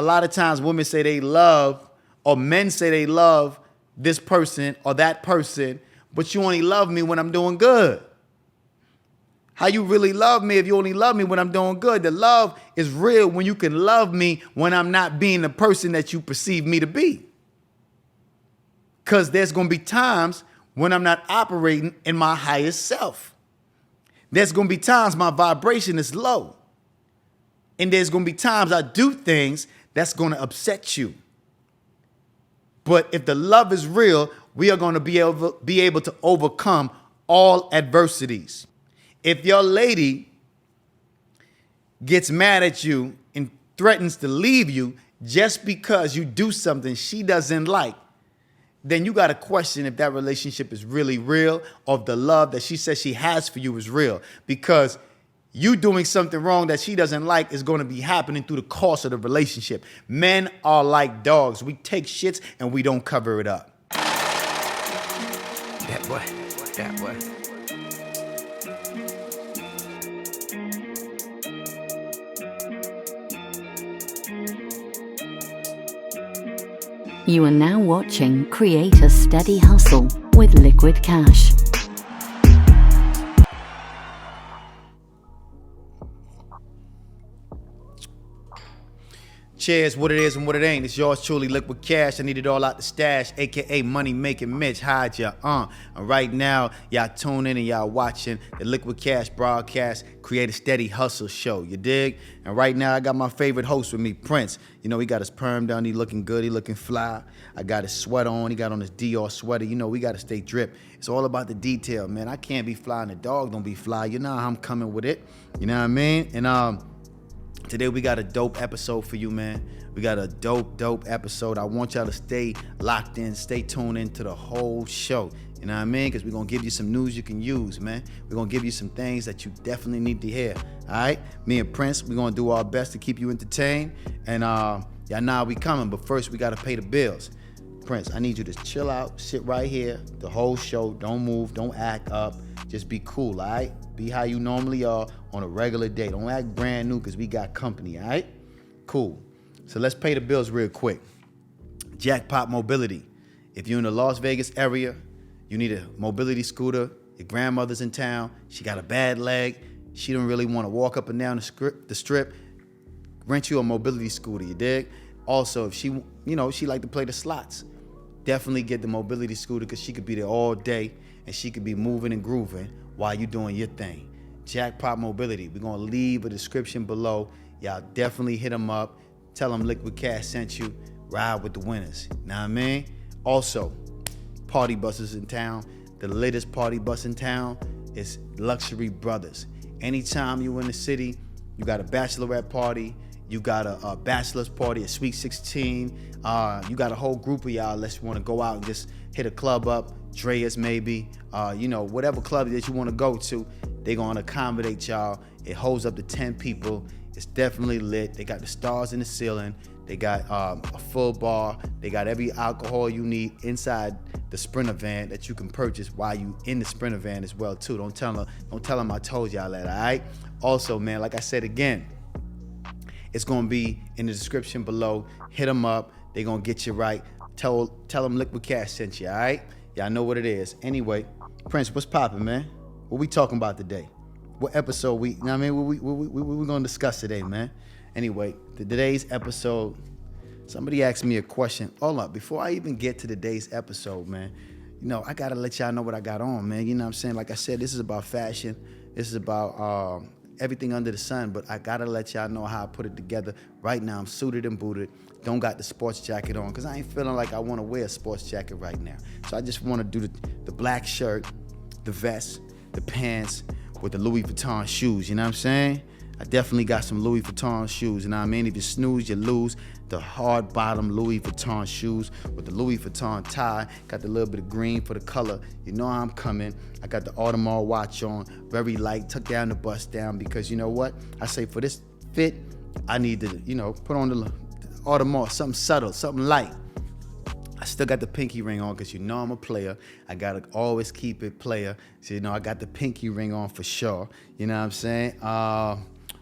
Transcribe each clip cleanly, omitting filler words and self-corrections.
A lot of times women say they love, or men say they love this person or that person, but you only love me when I'm doing good. How you really love me if you only love me when I'm doing good? The love is real when you can love me when I'm not being the person that you perceive me to be. Because there's going to be times when I'm not operating in my highest self. There's going to be times my vibration is low. And there's going to be times I do things that's going to upset you. But if the love is real, we are going to be able to overcome all adversities. If your lady gets mad at you and threatens to leave you just because you do something she doesn't like, then you got to question if that relationship is really real, or if the love that she says she has for you is real. Because you doing something wrong that she doesn't like is going to be happening through the course of the relationship. Men are like dogs. We take shits and we don't cover it up. That boy. You are now watching Create a Steady Hustle with Likquidcash. Cheers, what it is and what it ain't. It's yours truly, Likquidcash. I need it all out the stash, aka Money Making Mitch. Hide ya, And right now, y'all tune in and y'all watching the Likquidcash broadcast, Create a Steady Hustle show. You dig? And right now, I got my favorite host with me, Prince. You know, he got his perm down. He looking good. He looking fly. I got his sweater on. He got on his Dior sweater. You know, we got to stay drip. It's all about the detail, man. I can't be fly and the dog don't be fly. You know how I'm coming with it. You know what I mean? And today we got a dope episode for you, man. We got a dope episode. I want y'all to stay locked in, stay tuned into the whole show. You know what I mean? Because we're going to give you some news you can use, man. We're going to give you some things that you definitely need to hear. All right? Me and Prince, we're going to do our best to keep you entertained. And y'all know we coming, but first we got to pay the bills. Prince, I need you to chill out, sit right here, the whole show. Don't move, don't act up. Just be cool, all right? Be how you normally are on a regular day. Don't act brand new because we got company, all right? Cool. So let's pay the bills real quick. Jackpot Mobility. If you're in the Las Vegas area, you need a mobility scooter. Your grandmother's in town. She got a bad leg. She don't really want to walk up and down the strip. Rent you a mobility scooter, you dig? Also, if she like to play the slots, definitely get the mobility scooter because she could be there all day and she could be moving and grooving while you doing your thing. Jackpot Mobility. We're going to leave a description below. Y'all definitely hit them up. Tell them Likquidcash sent you. Ride with the winners. Know what I mean? Also, party buses in town. The latest party bus in town is Luxury Brothers. Anytime you in the city, you got a bachelorette party, you got a bachelor's party, a sweet 16, you got a whole group of y'all unless you want to go out and just hit a club up, Drea's maybe, whatever club that you want to go to, they're going to accommodate y'all. It holds up to 10 people. It's definitely lit. They got the stars in the ceiling. They got a full bar. They got every alcohol you need inside the Sprinter van that you can purchase while you in the Sprinter van as well too. Don't tell them I told y'all that, all right? Also, man, like I said again, it's gonna be in the description below. Hit them up. They're gonna get you right. Tell them Likquidcash sent you, all right? Y'all know what it is. Anyway, Prince, what's poppin', man? What we talking about today? What episode what we gonna discuss today, man? Anyway, today's episode, somebody asked me a question. Hold up, before I even get to today's episode, man, I gotta let y'all know what I got on, man. You know what I'm saying? Like I said, this is about fashion. This is about everything under the sun, but I gotta let y'all know how I put it together. Right now, I'm suited and booted. Don't got the sports jacket on, because I ain't feeling like I wanna wear a sports jacket right now. So I just wanna do the black shirt, the vest, the pants, with the Louis Vuitton shoes, you know what I'm saying? I definitely got some Louis Vuitton shoes, you know what I mean? If you snooze, you lose. The hard bottom Louis Vuitton shoes with the Louis Vuitton tie. Got the little bit of green for the color. You know how I'm coming. I got the Audemars watch on, very light, tuck down the bust down, because you know what? I say for this fit, I need to, put on the Audemars, something subtle, something light. I still got the pinky ring on because I'm a player. I got to always keep it player. So, I got the pinky ring on for sure. You know what I'm saying?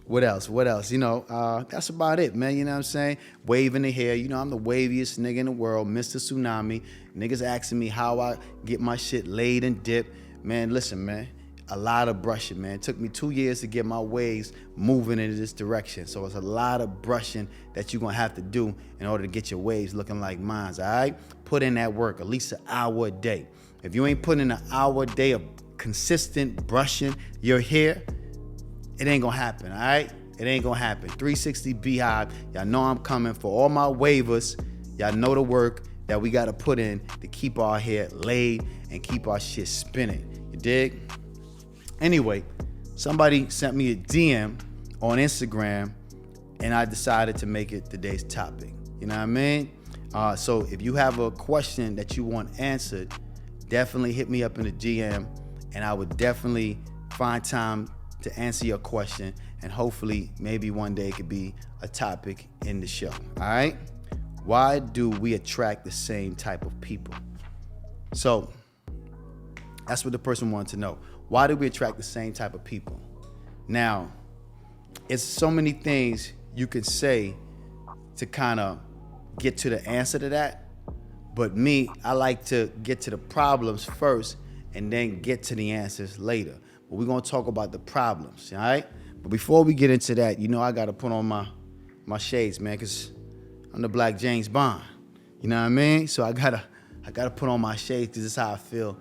What else? That's about it, man. You know what I'm saying? Waving the hair. You know, I'm the waviest nigga in the world, Mr. Tsunami. Niggas asking me how I get my shit laid and dipped. Man, listen, man. A lot of brushing, man. It took me 2 years to get my waves moving in this direction. So it's a lot of brushing that you're going to have to do in order to get your waves looking like mine, all right? Put in that work, at least an hour a day. If you ain't putting in an hour a day of consistent brushing your hair, it ain't going to happen, all right? It ain't going to happen. 360 Beehive, y'all know I'm coming for all my waivers. Y'all know the work that we got to put in to keep our hair laid and keep our shit spinning. You dig? Anyway, somebody sent me a DM on Instagram, and I decided to make it today's topic. You know what I mean? So if you have a question that you want answered, definitely hit me up in the DM, and I would definitely find time to answer your question, and hopefully maybe one day it could be a topic in the show. All right? Why do we attract the same type of people? So that's what the person wanted to know. Why do we attract the same type of people? Now, it's so many things you could say to kind of get to the answer to that. But me, I like to get to the problems first and then get to the answers later. But we're going to talk about the problems, all right? But before we get into that, you know I got to put on my shades, man, because I'm the Black James Bond. You know what I mean? So I gotta put on my shades because this is how I feel.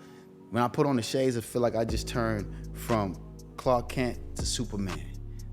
When I put on the shades, I feel like I just turned from Clark Kent to Superman.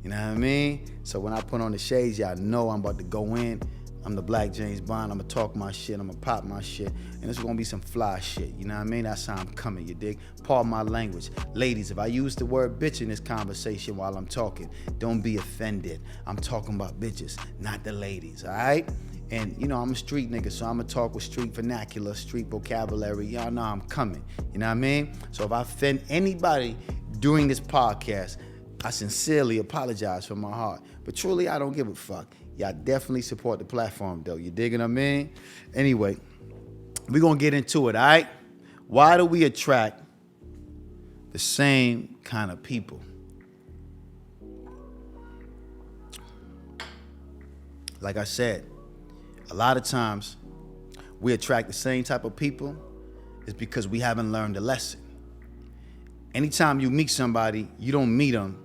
You know what I mean? So when I put on the shades, y'all know I'm about to go in. I'm the Black James Bond. I'm going to talk my shit. I'm going to pop my shit. And it's going to be some fly shit. You know what I mean? That's how I'm coming, you dig? Pardon my language. Ladies, if I use the word bitch in this conversation while I'm talking, don't be offended. I'm talking about bitches, not the ladies, all right? And, you know, I'm a street nigga, so I'm going to talk with street vernacular, street vocabulary. Y'all know I'm coming. You know what I mean? So if I offend anybody during this podcast, I sincerely apologize from my heart. But truly, I don't give a fuck. Y'all definitely support the platform, though. You digging what I mean? Anyway, we're going to get into it, all right? Why do we attract the same kind of people? Like I said, a lot of times we attract the same type of people is because we haven't learned a lesson. Anytime you meet somebody, you don't meet them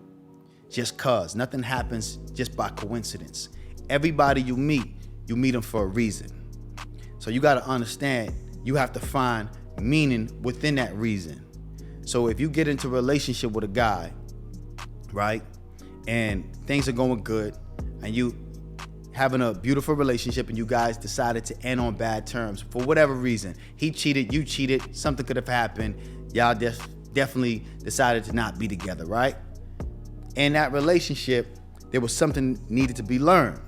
just cause. Nothing happens just by coincidence. Everybody you meet them for a reason. So you got to understand, you have to find meaning within that reason. So if you get into a relationship with a guy, right, and things are going good, and you having a beautiful relationship, and you guys decided to end on bad terms for whatever reason. He cheated, you cheated, something could have happened. Y'all definitely decided to not be together, right? In that relationship, there was something needed to be learned.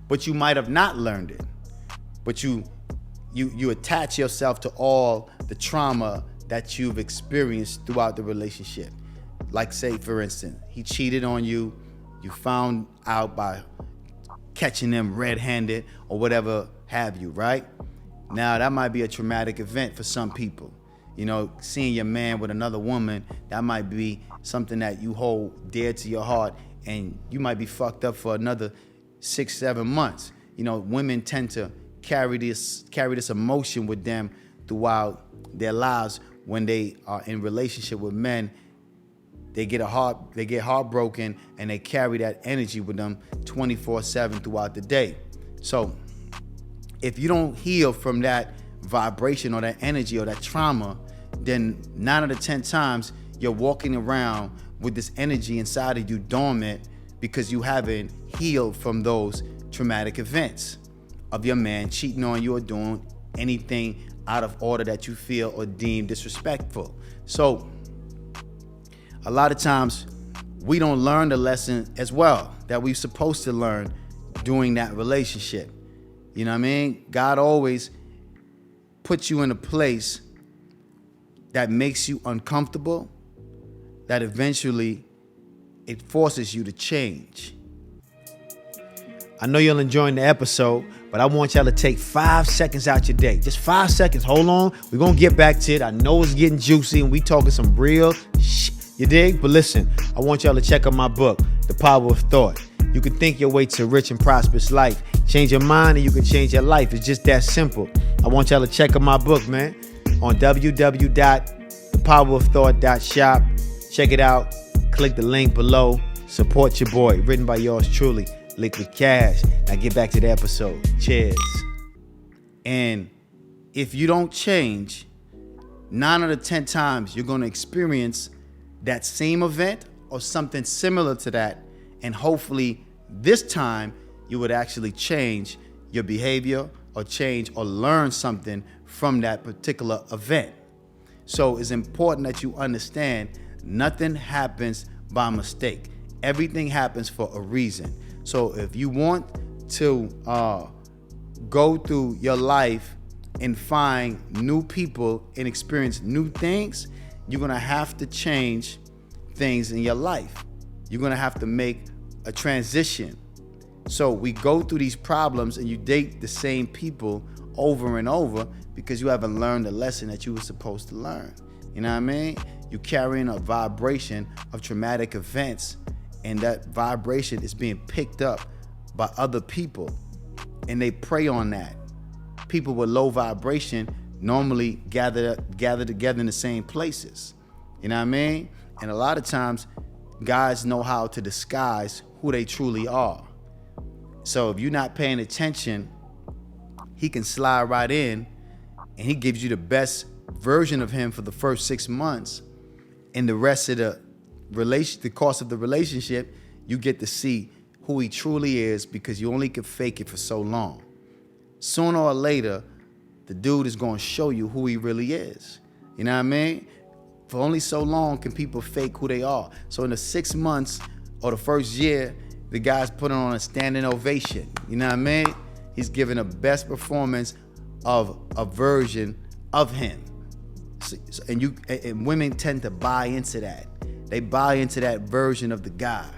But you might have not learned it. But you attach yourself to all the trauma that you've experienced throughout the relationship. Like, say, for instance, he cheated on you. You found out by catching them red-handed or whatever have you, right? Now, that might be a traumatic event for some people. You know, seeing your man with another woman, that might be something that you hold dear to your heart, and you might be fucked up for another 6-7 months. You know, women tend to carry this emotion with them throughout their lives. When they are in relationship with men, they get heartbroken, and they carry that energy with them 24/7 throughout the day. So if you don't heal from that vibration or that energy or that trauma, then 9 out of 10 times you're walking around with this energy inside of you dormant because you haven't healed from those traumatic events of your man cheating on you or doing anything out of order that you feel or deem disrespectful. So a lot of times we don't learn the lesson as well that we're supposed to learn during that relationship. You know what I mean? God always puts you in a place that makes you uncomfortable, that eventually it forces you to change. I know you're enjoying the episode, but I want y'all to take 5 seconds out your day. Just 5 seconds. Hold on. We're going to get back to it. I know it's getting juicy, and we talking some real You dig? But listen, I want y'all to check out my book, The Power of Thought. You can think your way to a rich and prosperous life. Change your mind and you can change your life. It's just that simple. I want y'all to check out my book, man, on www.thepowerofthought.shop. Check it out. Click the link below. Support your boy. Written by yours truly, Liquid Cash. Now get back to the episode. Cheers. And if you don't change, 9 out of 10 times you're going to experience that same event or something similar to that. And hopefully this time you would actually change your behavior or change or learn something from that particular event. So it's important that you understand nothing happens by mistake. Everything happens for a reason. So if you want to go through your life and find new people and experience new things, you're going to have to change things in your life. You're going to have to make a transition. So we go through these problems and you date the same people over and over because you haven't learned the lesson that you were supposed to learn. You know what I mean? You're carrying a vibration of traumatic events, and that vibration is being picked up by other people, and they prey on that. People with low vibration normally gather together in the same places. You know what I mean? And a lot of times, guys know how to disguise who they truly are. So if you're not paying attention, he can slide right in and he gives you the best version of him for the first 6 months. And the rest of the course of the relationship, you get to see who he truly is because you only can fake it for so long. Sooner or later, the dude is going to show you who he really is. You know what I mean? For only so long can people fake who they are. So in the 6 months or the first year, the guy's putting on a standing ovation. You know what I mean? He's giving the best performance of a version of him. And women tend to buy into that. They buy into that version of the guy.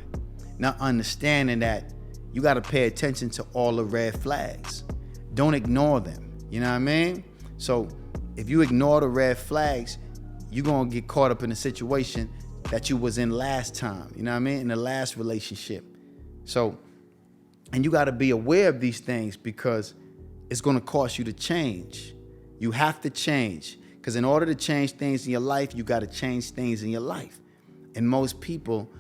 Not understanding that you got to pay attention to all the red flags. Don't ignore them. You know what I mean? So if you ignore the red flags, you're going to get caught up in a situation that you was in last time. You know what I mean? In the last relationship. So, and you got to be aware of these things because it's going to cost you to change. You have to change because in order to change things in your life, you got to change things in your life. And most people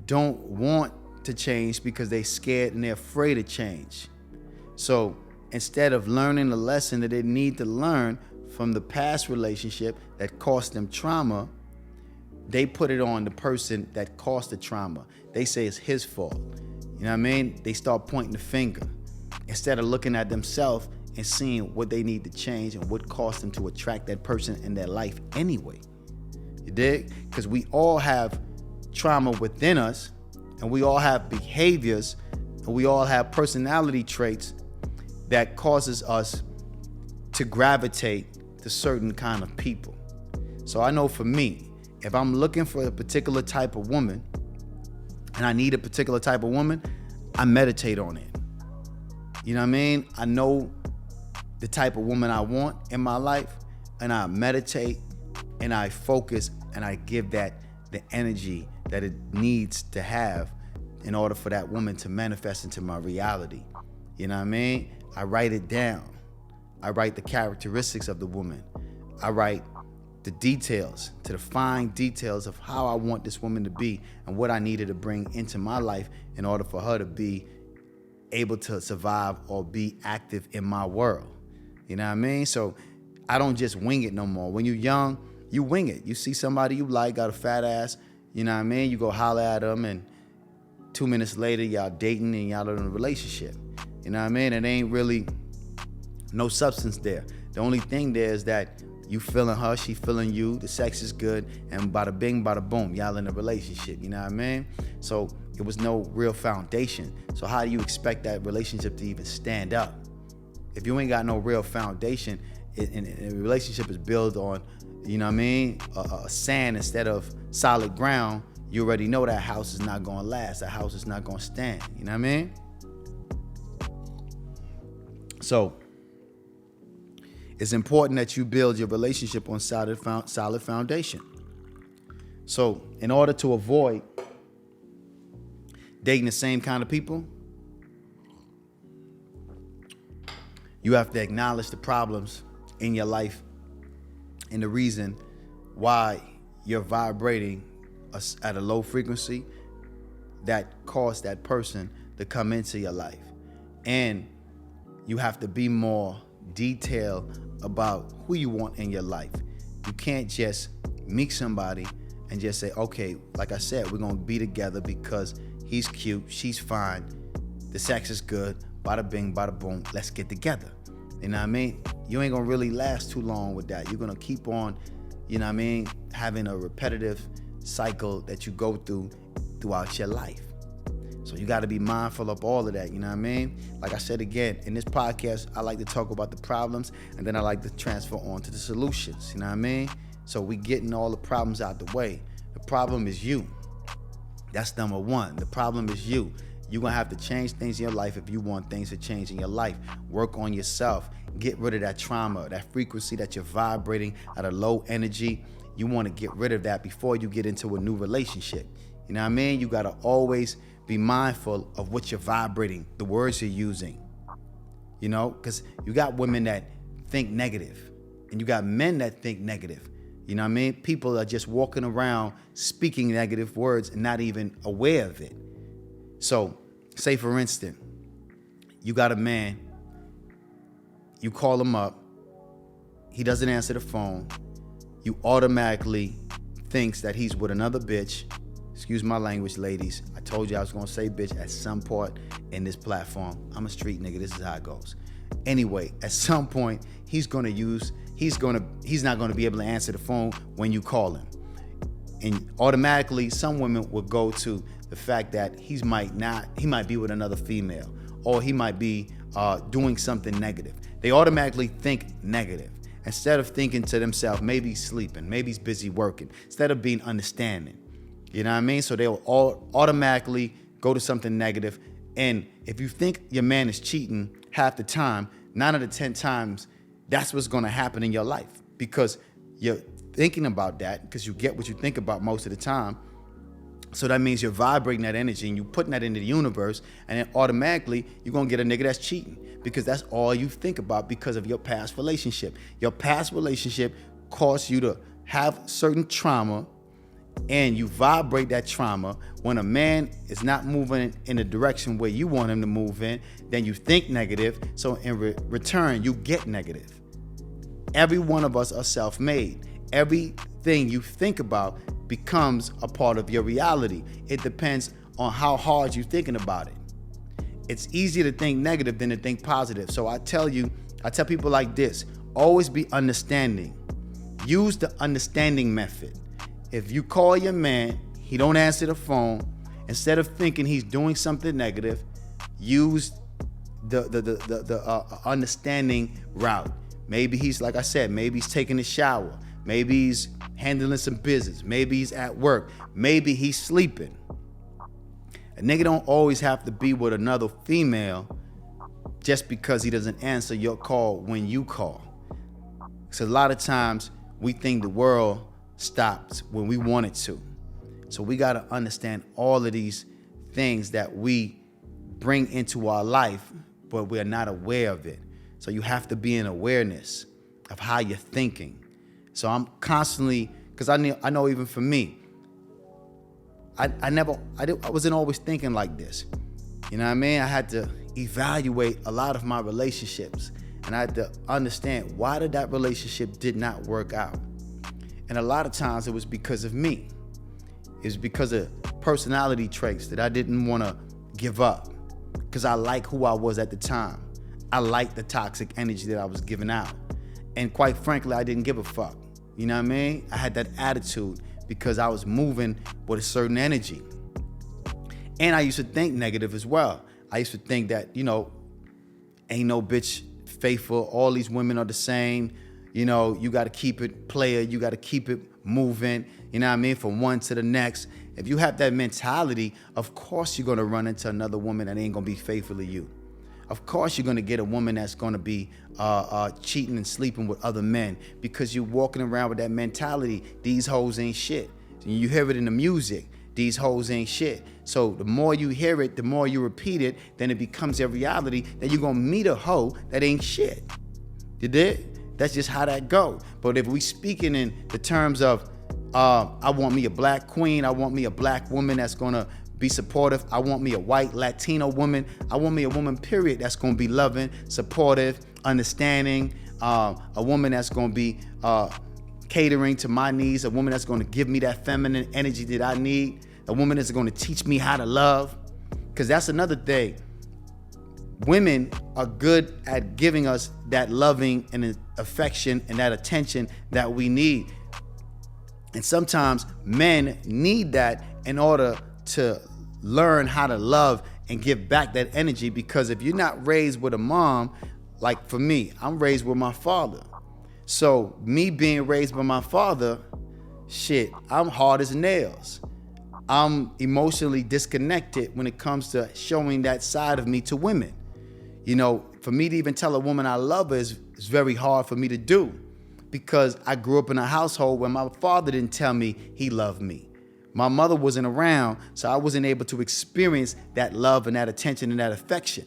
don't want to change because they're scared and they're afraid to change. So instead of learning the lesson that they need to learn from the past relationship that caused them trauma, they put it on the person that caused the trauma. They say it's his fault. You know what I mean? They start pointing the finger instead of looking at themselves and seeing what they need to change and what caused them to attract that person in their life anyway. You dig? Because we all have trauma within us, and we all have behaviors, and we all have personality traits that causes us to gravitate to certain kind of people. So I know for me, if I'm looking for a particular type of woman and I need a particular type of woman, I meditate on it. You know what I mean? I know the type of woman I want in my life, and I meditate and I focus and I give that the energy that it needs to have in order for that woman to manifest into my reality. You know what I mean? I write it down. I write the characteristics of the woman. I write the details, to the fine details of how I want this woman to be and what I needed to bring into my life in order for her to be able to survive or be active in my world. You know what I mean? So I don't just wing it no more. When you're young, you wing it. You see somebody you like, got a fat ass, you know what I mean? You go holler at them, and 2 minutes later, y'all dating and y'all in a relationship. You know what I mean? It ain't really no substance there. The only thing there is that you feeling her, she feeling you, the sex is good, and bada bing, bada boom, y'all in a relationship, you know what I mean? So it was no real foundation. So how do you expect that relationship to even stand up? If you ain't got no real foundation, and a relationship is built on, you know what I mean, sand instead of solid ground, you already know that house is not gonna last, that house is not gonna stand, you know what I mean? So it's important that you build your relationship on solid foundation. So in order to avoid dating the same kind of people, you have to acknowledge the problems in your life and the reason why you're vibrating at a low frequency that caused that person to come into your life. And you have to be more detailed about who you want in your life. You can't just meet somebody and just say, okay, like I said, we're gonna be together because he's cute, she's fine, the sex is good, bada bing, bada boom, let's get together. You know what I mean? You ain't gonna really last too long with that. You're gonna keep on, you know what I mean, having a repetitive cycle that you go through throughout your life. So you gotta be mindful of all of that, you know what I mean? Like I said again, in this podcast, I like to talk about the problems and then I like to transfer on to the solutions, you know what I mean? So we getting all the problems out the way. The problem is you. That's number one. The problem is you. You're gonna have to change things in your life if you want things to change in your life. Work on yourself. Get rid of that trauma, that frequency that you're vibrating at a low energy. You wanna get rid of that before you get into a new relationship. You know what I mean? You gotta always be mindful of what you're vibrating, the words you're using. You know, because you got women that think negative and you got men that think negative. You know what I mean? People are just walking around speaking negative words and not even aware of it. So, say for instance, you got a man, you call him up, he doesn't answer the phone, you automatically thinks that he's with another bitch. Excuse my language, ladies. I told you I was gonna say bitch at some point in this platform. I'm a street nigga, this is how it goes. Anyway, at some point, he's not gonna be able to answer the phone when you call him. And automatically, some women will go to the fact that he might be with another female, or he might be doing something negative. They automatically think negative. Instead of thinking to themselves, maybe he's sleeping, maybe he's busy working, instead of being understanding. You know what I mean? So they'll all automatically go to something negative. And if you think your man is cheating half the time, 9 out of 10 times, that's what's gonna happen in your life, because you're thinking about that, because you get what you think about most of the time. So that means you're vibrating that energy and you're putting that into the universe, and then automatically you're gonna get a nigga that's cheating, because that's all you think about because of your past relationship. Your past relationship caused you to have certain trauma, and you vibrate that trauma. When a man is not moving in the direction where you want him to move in, then you think negative. So in return, you get negative. Every one of us are self-made. Everything you think about becomes a part of your reality. It depends on how hard you're thinking about it. It's easier to think negative than to think positive. So I tell people like this, always be understanding. Use the understanding method. If you call your man, he don't answer the phone, instead of thinking he's doing something negative, use the understanding route. Maybe he's, like I said, maybe he's taking a shower. Maybe he's handling some business. Maybe he's at work. Maybe he's sleeping. A nigga don't always have to be with another female just because he doesn't answer your call when you call. So a lot of times we think the world stops when we want it to. So we got to understand all of these things that we bring into our life, but we're not aware of it. So you have to be in awareness of how you're thinking. So I'm constantly, because I know even for me, I wasn't always thinking like this. You know what I mean? I had to evaluate a lot of my relationships, and I had to understand, why did that relationship did not work out? And a lot of times it was because of me. It was because of personality traits that I didn't want to give up, because I like who I was at the time. I liked the toxic energy that I was giving out. And quite frankly, I didn't give a fuck. You know what I mean? I had that attitude because I was moving with a certain energy. And I used to think negative as well. I used to think that, ain't no bitch faithful. All these women are the same. You got to keep it player. You got to keep it moving. You know what I mean? From one to the next. If you have that mentality, of course you're going to run into another woman that ain't going to be faithful to you. Of course you're going to get a woman that's going to be cheating and sleeping with other men, because you're walking around with that mentality. These hoes ain't shit. You hear it in the music. These hoes ain't shit. So the more you hear it, the more you repeat it, then it becomes a reality that you're gonna meet a hoe that ain't shit. You did? That's just how that go. But if we speaking in the terms of, I want me a black queen, I want me a black woman that's gonna be supportive, I want me a white Latino woman, I want me a woman, period, that's gonna be loving, supportive, understanding, a woman that's gonna be catering to my needs, a woman that's gonna give me that feminine energy that I need, a woman that's gonna teach me how to love. Because that's another thing. Women are good at giving us that loving and affection and that attention that we need. And sometimes men need that in order to learn how to love and give back that energy, because if you're not raised with a mom, like for me, I'm raised with my father. So me being raised by my father, shit, I'm hard as nails. I'm emotionally disconnected when it comes to showing that side of me to women. You know, for me to even tell a woman I love her is very hard for me to do, because I grew up in a household where my father didn't tell me he loved me. My mother wasn't around, so I wasn't able to experience that love and that attention and that affection.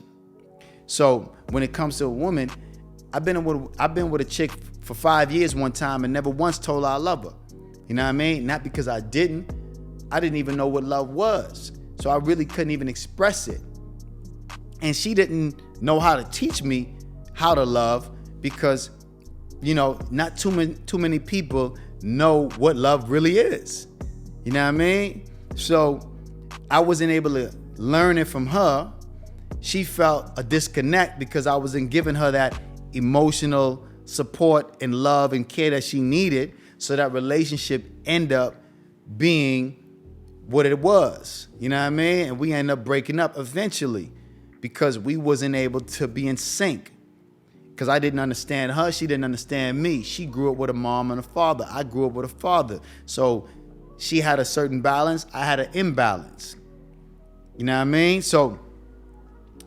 So when it comes to a woman, I've been with a chick for 5 years one time and never once told her I love her. You know what I mean? Not because I didn't even know what love was. So I really couldn't even express it. And she didn't know how to teach me how to love, because, you know, not too many people know what love really is. You know what I mean? So I wasn't able to learn it from her. She felt a disconnect because I wasn't giving her that emotional support and love and care that she needed. So that relationship ended up being what it was. You know what I mean? And we ended up breaking up eventually because we wasn't able to be in sync. Because I didn't understand her, she didn't understand me. She grew up with a mom and a father. I grew up with a father. So she had a certain balance, I had an imbalance. You know what I mean? So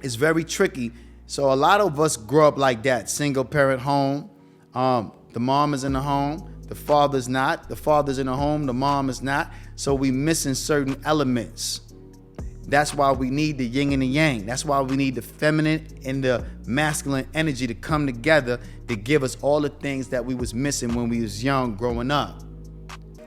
it's very tricky. So a lot of us grow up like that, single parent home. The mom is in the home, the father's not. The father's in the home, the mom is not. So we missing certain elements. That's why we need the yin and the yang. That's why we need the feminine and the masculine energy to come together to give us all the things that we was missing when we was young growing up.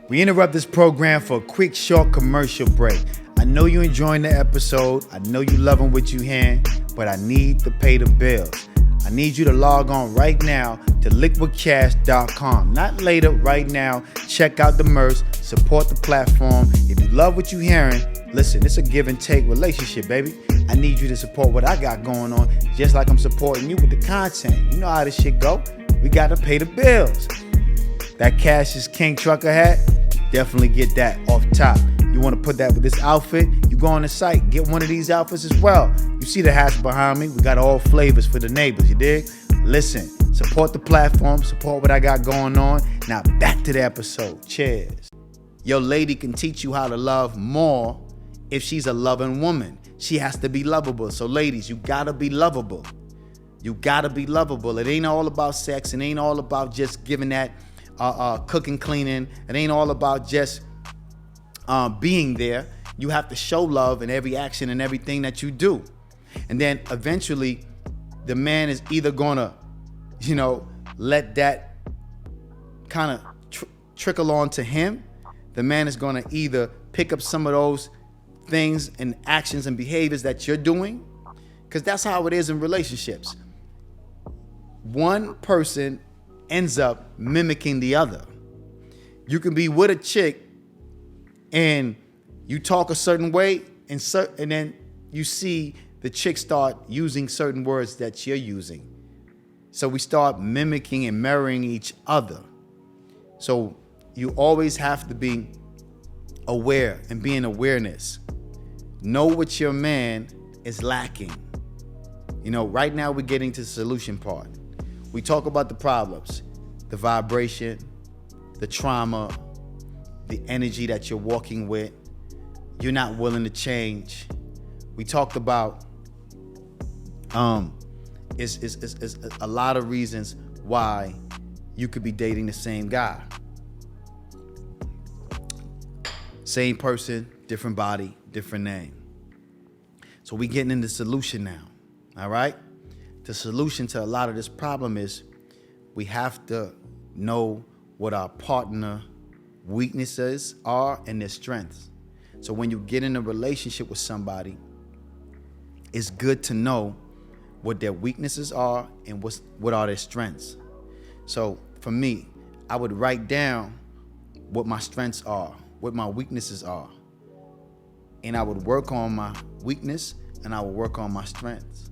We interrupt this program for a quick short commercial break. I know you're enjoying the episode. I know you loving what you hearing, but I need to pay the bills. I need you to log on right now to Likquidcash.com. Not later, right now. Check out the merch, support the platform. If you love what you're hearing, listen, it's a give and take relationship, baby. I need you to support what I got going on, just like I'm supporting you with the content. You know how this shit go. We got to pay the bills. That Cash is King trucker hat, definitely get that off top. You want to put that with this outfit, you go on the site, get one of these outfits as well. You see the hats behind me, we got all flavors for the neighbors, you dig? Listen, support the platform, support what I got going on. Now back to the episode, cheers. Your lady can teach you how to love more if she's a loving woman. She has to be lovable. So ladies, you gotta be lovable. You gotta be lovable. It ain't all about sex, it ain't all about just giving that cooking, cleaning. It ain't all about just being there. You have to show love in every action and everything that you do. And then eventually the man is either gonna, let that kind of trickle on to him. The man is gonna either pick up some of those things and actions and behaviors that you're doing, because that's how it is in relationships. One person ends up mimicking the other. You can be with a chick and you talk a certain way, and then you see the chick start using certain words that you're using. So we start mimicking and mirroring each other. So you always have to be aware and be in awareness. Know what your man is lacking. Right now we're getting to the solution part. We talk about the problems, the vibration, the trauma, the energy that you're walking with. You're not willing to change. We talked about is a lot of reasons why you could be dating the same guy. Same person, different body, different name. So we getting into the solution now, all right? The solution to a lot of this problem is we have to know what our partner weaknesses are and their strengths. So when you get in a relationship with somebody, it's good to know what their weaknesses are and what are their strengths. So for me, I would write down what my strengths are, what my weaknesses are. And I would work on my weakness and I would work on my strengths.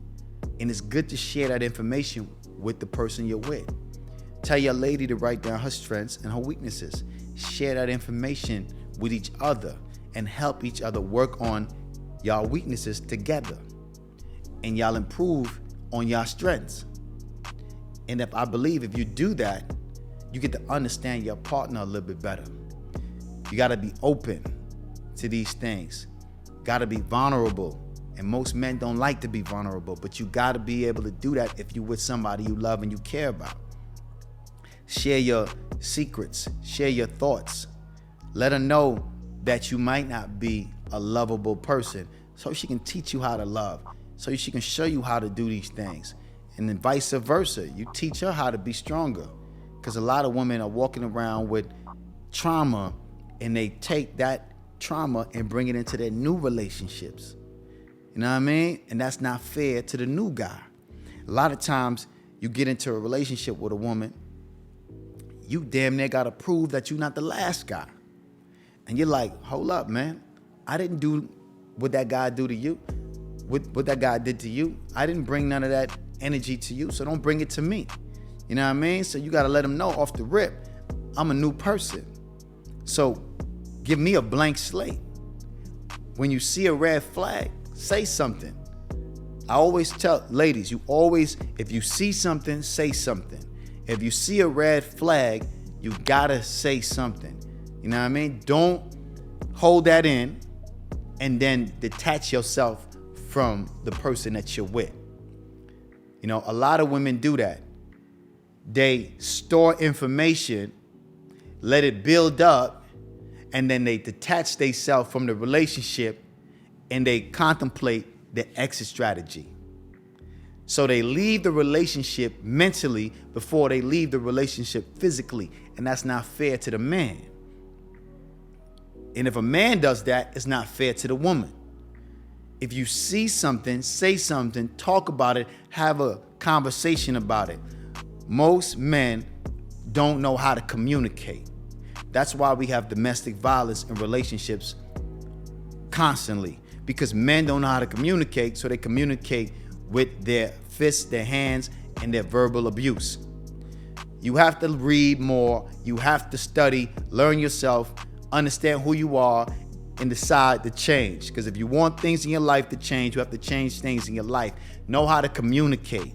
And it's good to share that information with the person you're with. Tell your lady to write down her strengths and her weaknesses. Share that information with each other and help each other work on y'all weaknesses together. And y'all improve on y'all strengths. And I believe if you do that, you get to understand your partner a little bit better. You got to be open to these things. Got to be vulnerable. And most men don't like to be vulnerable, but you got to be able to do that if you're with somebody you love and you care about. Share your secrets. Share your thoughts. Let her know that you might not be a lovable person, so she can teach you how to love, so she can show you how to do these things. And then vice versa. You teach her how to be stronger. Because a lot of women are walking around with trauma and they take that trauma and bring it into their new relationships. You know what I mean? And that's not fair to the new guy. A lot of times you get into a relationship with a woman, you damn near got to prove that you're not the last guy. And you're like, hold up, man. I didn't do what that guy do to you, what that guy did to you. I didn't bring none of that energy to you, so don't bring it to me. You know what I mean? So you got to let them know off the rip, I'm a new person. So give me a blank slate. When you see a red flag, say something. I always tell ladies, if you see something, say something. If you see a red flag, you gotta say something. You know what I mean? Don't hold that in and then detach yourself from the person that you're with. You know, a lot of women do that. They store information, let it build up, and then they detach themselves from the relationship and they contemplate the exit strategy. So they leave the relationship mentally before they leave the relationship physically. And that's not fair to the man. And if a man does that, it's not fair to the woman. If you see something, say something, talk about it, have a conversation about it. Most men don't know how to communicate. That's why we have domestic violence in relationships constantly. Because men don't know how to communicate, so they communicate with their fists, their hands, and their verbal abuse. You have to read more. You have to study, learn yourself, understand who you are, and decide to change. Because if you want things in your life to change, you have to change things in your life. Know how to communicate.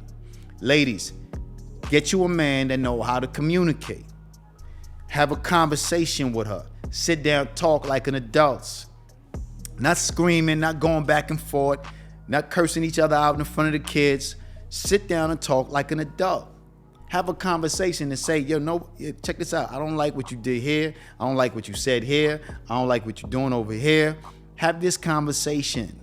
Ladies, get you a man that know how to communicate. Have a conversation with her. Sit down, talk like an adult. Not screaming, not going back and forth, not cursing each other out in front of the kids. Sit down and talk like an adult. Have a conversation and say, check this out. I don't like what you did here. I don't like what you said here. I don't like what you're doing over here. Have this conversation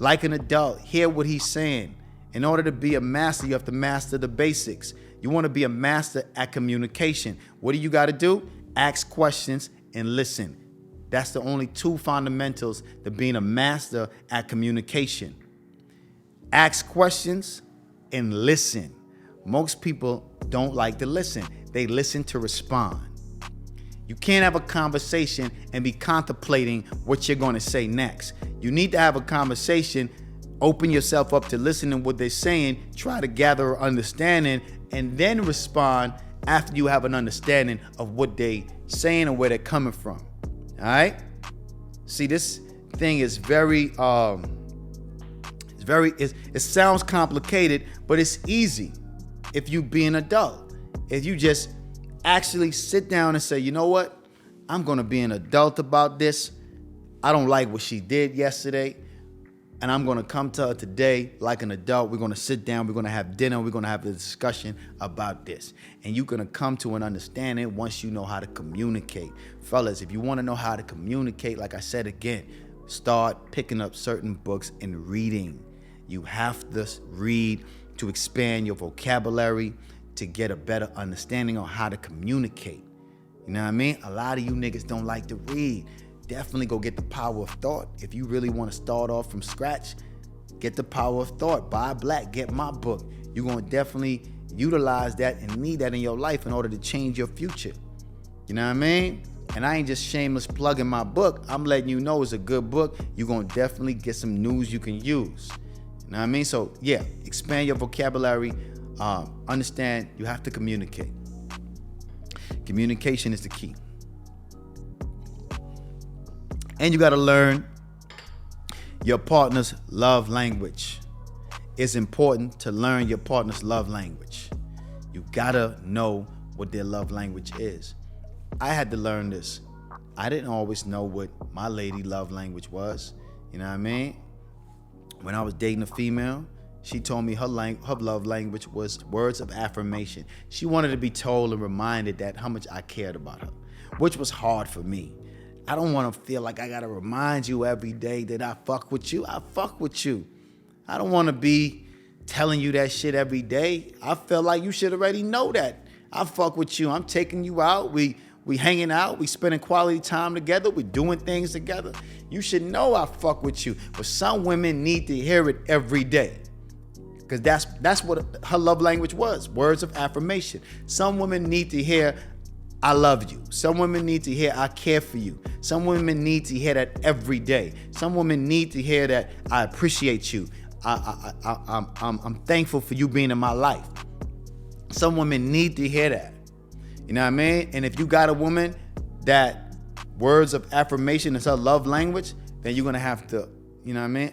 like an adult. Hear what he's saying. In order to be a master, you have to master the basics. You want to be a master at communication. What do you got to do? Ask questions and listen. That's the only two fundamentals to being a master at communication. Ask questions and listen. Most people don't like to listen. They listen to respond. You can't have a conversation and be contemplating what you're going to say next. You need to have a conversation, open yourself up to listening to what they're saying, try to gather understanding, and then respond after you have an understanding of what they're saying and where they're coming from. All right? See, this thing is it sounds complicated, but it's easy if you be an adult. If you just actually sit down and say, you know what? I'm going to be an adult about this. I don't like what she did yesterday. And I'm going to come to her today like an adult. We're going to sit down. We're going to have dinner. We're going to have a discussion about this. And you're going to come to an understanding once you know how to communicate. Fellas, if you want to know how to communicate, like I said again, start picking up certain books and reading. You have to read to expand your vocabulary, to get a better understanding on how to communicate. You know what I mean? A lot of you niggas don't like to read. Definitely go get the Power of Thought. If you really want to start off from scratch, get the Power of Thought. Buy Black, get my book. You're going to definitely utilize that and need that in your life in order to change your future. You know what I mean? And I ain't just shameless plugging my book. I'm letting you know it's a good book. You're going to definitely get some news you can use. You know what I mean? So yeah, expand your vocabulary. Understand you have to communicate. Communication is the key. And you got to learn your partner's love language. It's important to learn your partner's love language. You got to know what their love language is. I had to learn this. I didn't always know what my lady love language was. You know what I mean? When I was dating a female, she told me her love language was words of affirmation. She wanted to be told and reminded that how much I cared about her, which was hard for me. I don't want to feel like I got to remind you every day that I fuck with you. I fuck with you. I don't want to be telling you that shit every day. I feel like you should already know that. I fuck with you. I'm taking you out. We hanging out. We spending quality time together. We doing things together. You should know I fuck with you. But some women need to hear it every day. Because that's what her love language was. Words of affirmation. Some women need to hear I love you. Some women need to hear I care for you. Some women need to hear that every day. Some women need to hear that I appreciate you. I'm thankful for you being in my life. Some women need to hear that. You know what I mean? And if you got a woman that words of affirmation is her love language, then you're gonna have to, you know what I mean?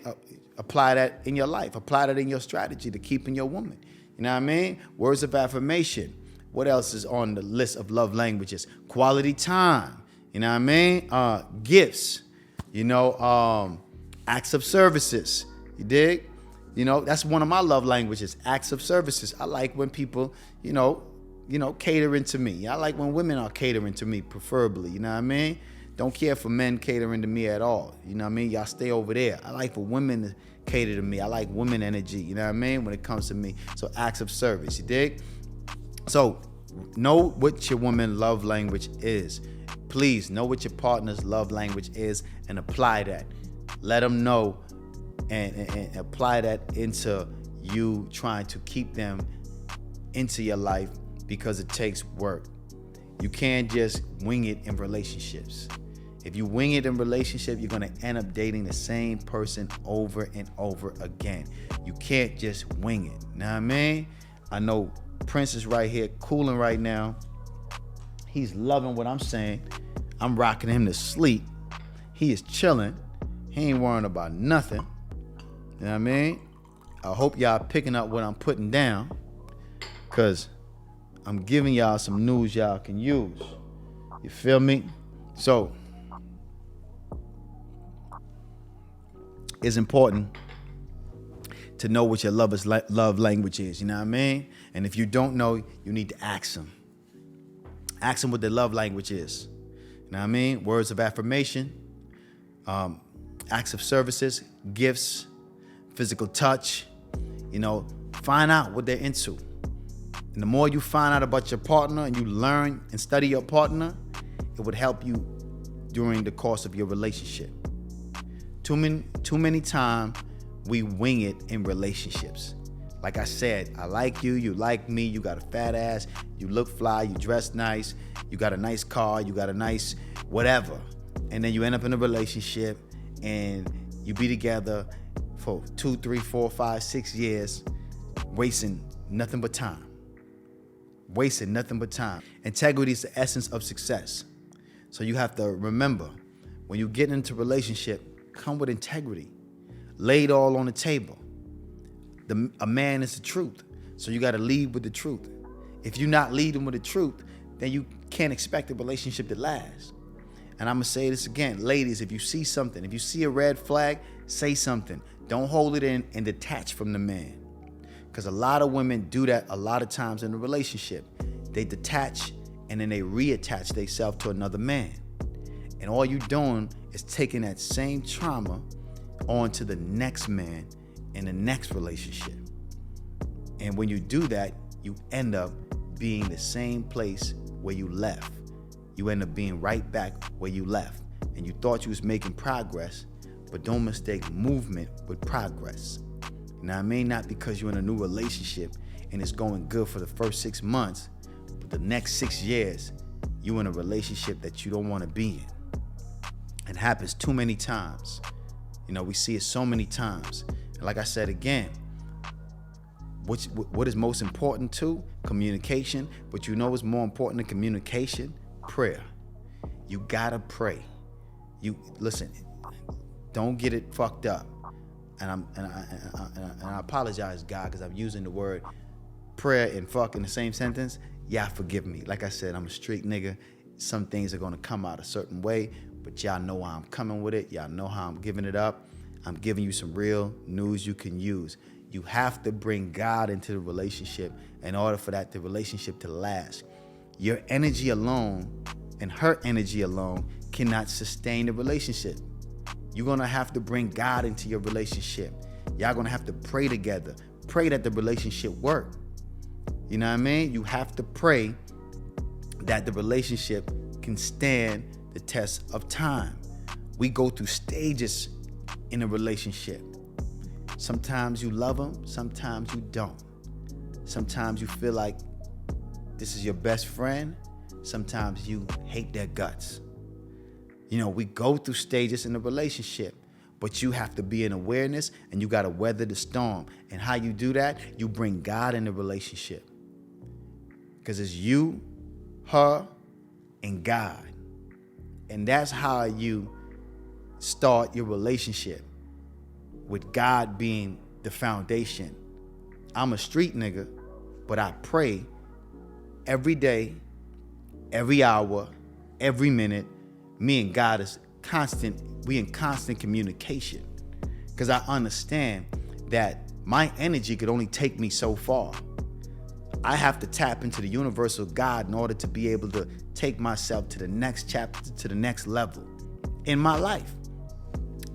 Apply that in your life. Apply that in your strategy to keeping your woman. You know what I mean? Words of affirmation. What else is on the list of love languages? Quality time. You know what I mean? Gifts. You know, acts of services. You dig? You know, that's one of my love languages, acts of services. I like when people, you know, catering to me. I like when women are catering to me, preferably. You know what I mean? Don't care for men catering to me at all. You know what I mean? Y'all stay over there. I like for women to cater to me. I like women energy. You know what I mean? When it comes to me. So acts of service. You dig? So know what your woman's love language is. Please know what your partner's love language is and apply that. Let them know and apply that into you trying to keep them into your life, because it takes work. You can't just wing it in relationships. If you wing it in relationship, you're gonna end up dating the same person over and over again. You can't just wing it. Know what I mean? I know Prince is right here cooling right now. He's loving what I'm saying. I'm rocking him to sleep. He is chilling. He ain't worrying about nothing. You know what I mean? I hope y'all picking up what I'm putting down, because I'm giving y'all some news y'all can use. You feel me? So it's important to know what your lover's love language is. You know what I mean? And if you don't know, you need to ask them. Ask them what their love language is. You know what I mean? Words of affirmation, acts of services, gifts, physical touch. You know, find out what they're into. And the more you find out about your partner and you learn and study your partner, it would help you during the course of your relationship. Too many times we wing it in relationships. Like I said, I like you, you like me, you got a fat ass, you look fly, you dress nice, you got a nice car, you got a nice whatever. And then you end up in a relationship and you be together for 2, 3, 4, 5, 6 years, wasting nothing but time. Wasting nothing but time. Integrity is the essence of success. So you have to remember, when you get into a relationship, come with integrity. Lay it all on the table. A man is the truth. So you got to lead with the truth. If you're not leading with the truth, then you can't expect a relationship to last. And I'm going to say this again. Ladies, if you see something, if you see a red flag, Say something. Don't hold it in and detach from the man. Because a lot of women do that a lot of times in a relationship. They detach and then they reattach themselves to another man. And all you're doing is taking that same trauma on to the next man in the next relationship. And when you do that, you end up being the same place where you left. You end up being right back where you left. And you thought you was making progress, but don't mistake movement with progress. You know what I mean? Not because you're in a new relationship and it's going good for the first 6 months, but the next 6 years, you're in a relationship that you don't want to be in. It happens too many times. You know, we see it so many times. And like I said again, what is most important too? Communication. But you know what's more important than communication? Prayer. You gotta pray. You listen. Don't get it fucked up. And I apologize, God, because I'm using the word prayer and fuck in the same sentence. Y'all forgive me. Like I said, I'm a street nigga. Some things are gonna come out a certain way, but y'all know how I'm coming with it. Y'all know how I'm giving it up. I'm giving you some real news you can use. You have to bring God into the relationship in order for the relationship to last. Your energy alone and her energy alone cannot sustain the relationship. You're going to have to bring God into your relationship. Y'all going to have to pray together. Pray that the relationship work. You know what I mean? You have to pray that the relationship can stand the test of time. We go through stages in a relationship. Sometimes you love them, sometimes you don't. Sometimes you feel like this is your best friend. Sometimes you hate their guts. You know, we go through stages in a relationship, but you have to be in awareness and you got to weather the storm. And how you do that, you bring God in the relationship. Because it's you, her, and God. And that's how you start your relationship, with God being the foundation. I'm a street nigga, but I pray every day, every hour, every minute. Me and God is constant. We in constant communication, because I understand that my energy could only take me so far. I have to tap into the universal God in order to be able to take myself to the next chapter, to the next level in my life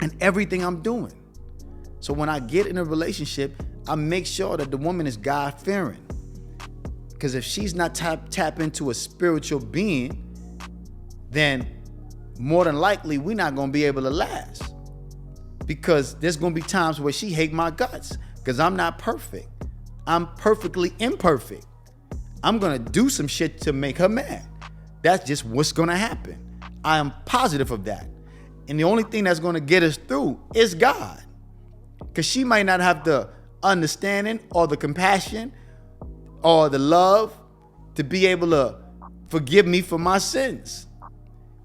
and everything I'm doing. So when I get in a relationship, I make sure that the woman is God-fearing. Because if she's not tap into a spiritual being, then more than likely we're not going to be able to last. Because there's going to be times where she hate my guts, because I'm not perfect. I'm perfectly imperfect. I'm going to do some shit to make her mad. That's just what's going to happen. I am positive of that. And the only thing that's going to get us through is God. Because she might not have the understanding or the compassion or the love to be able to forgive me for my sins.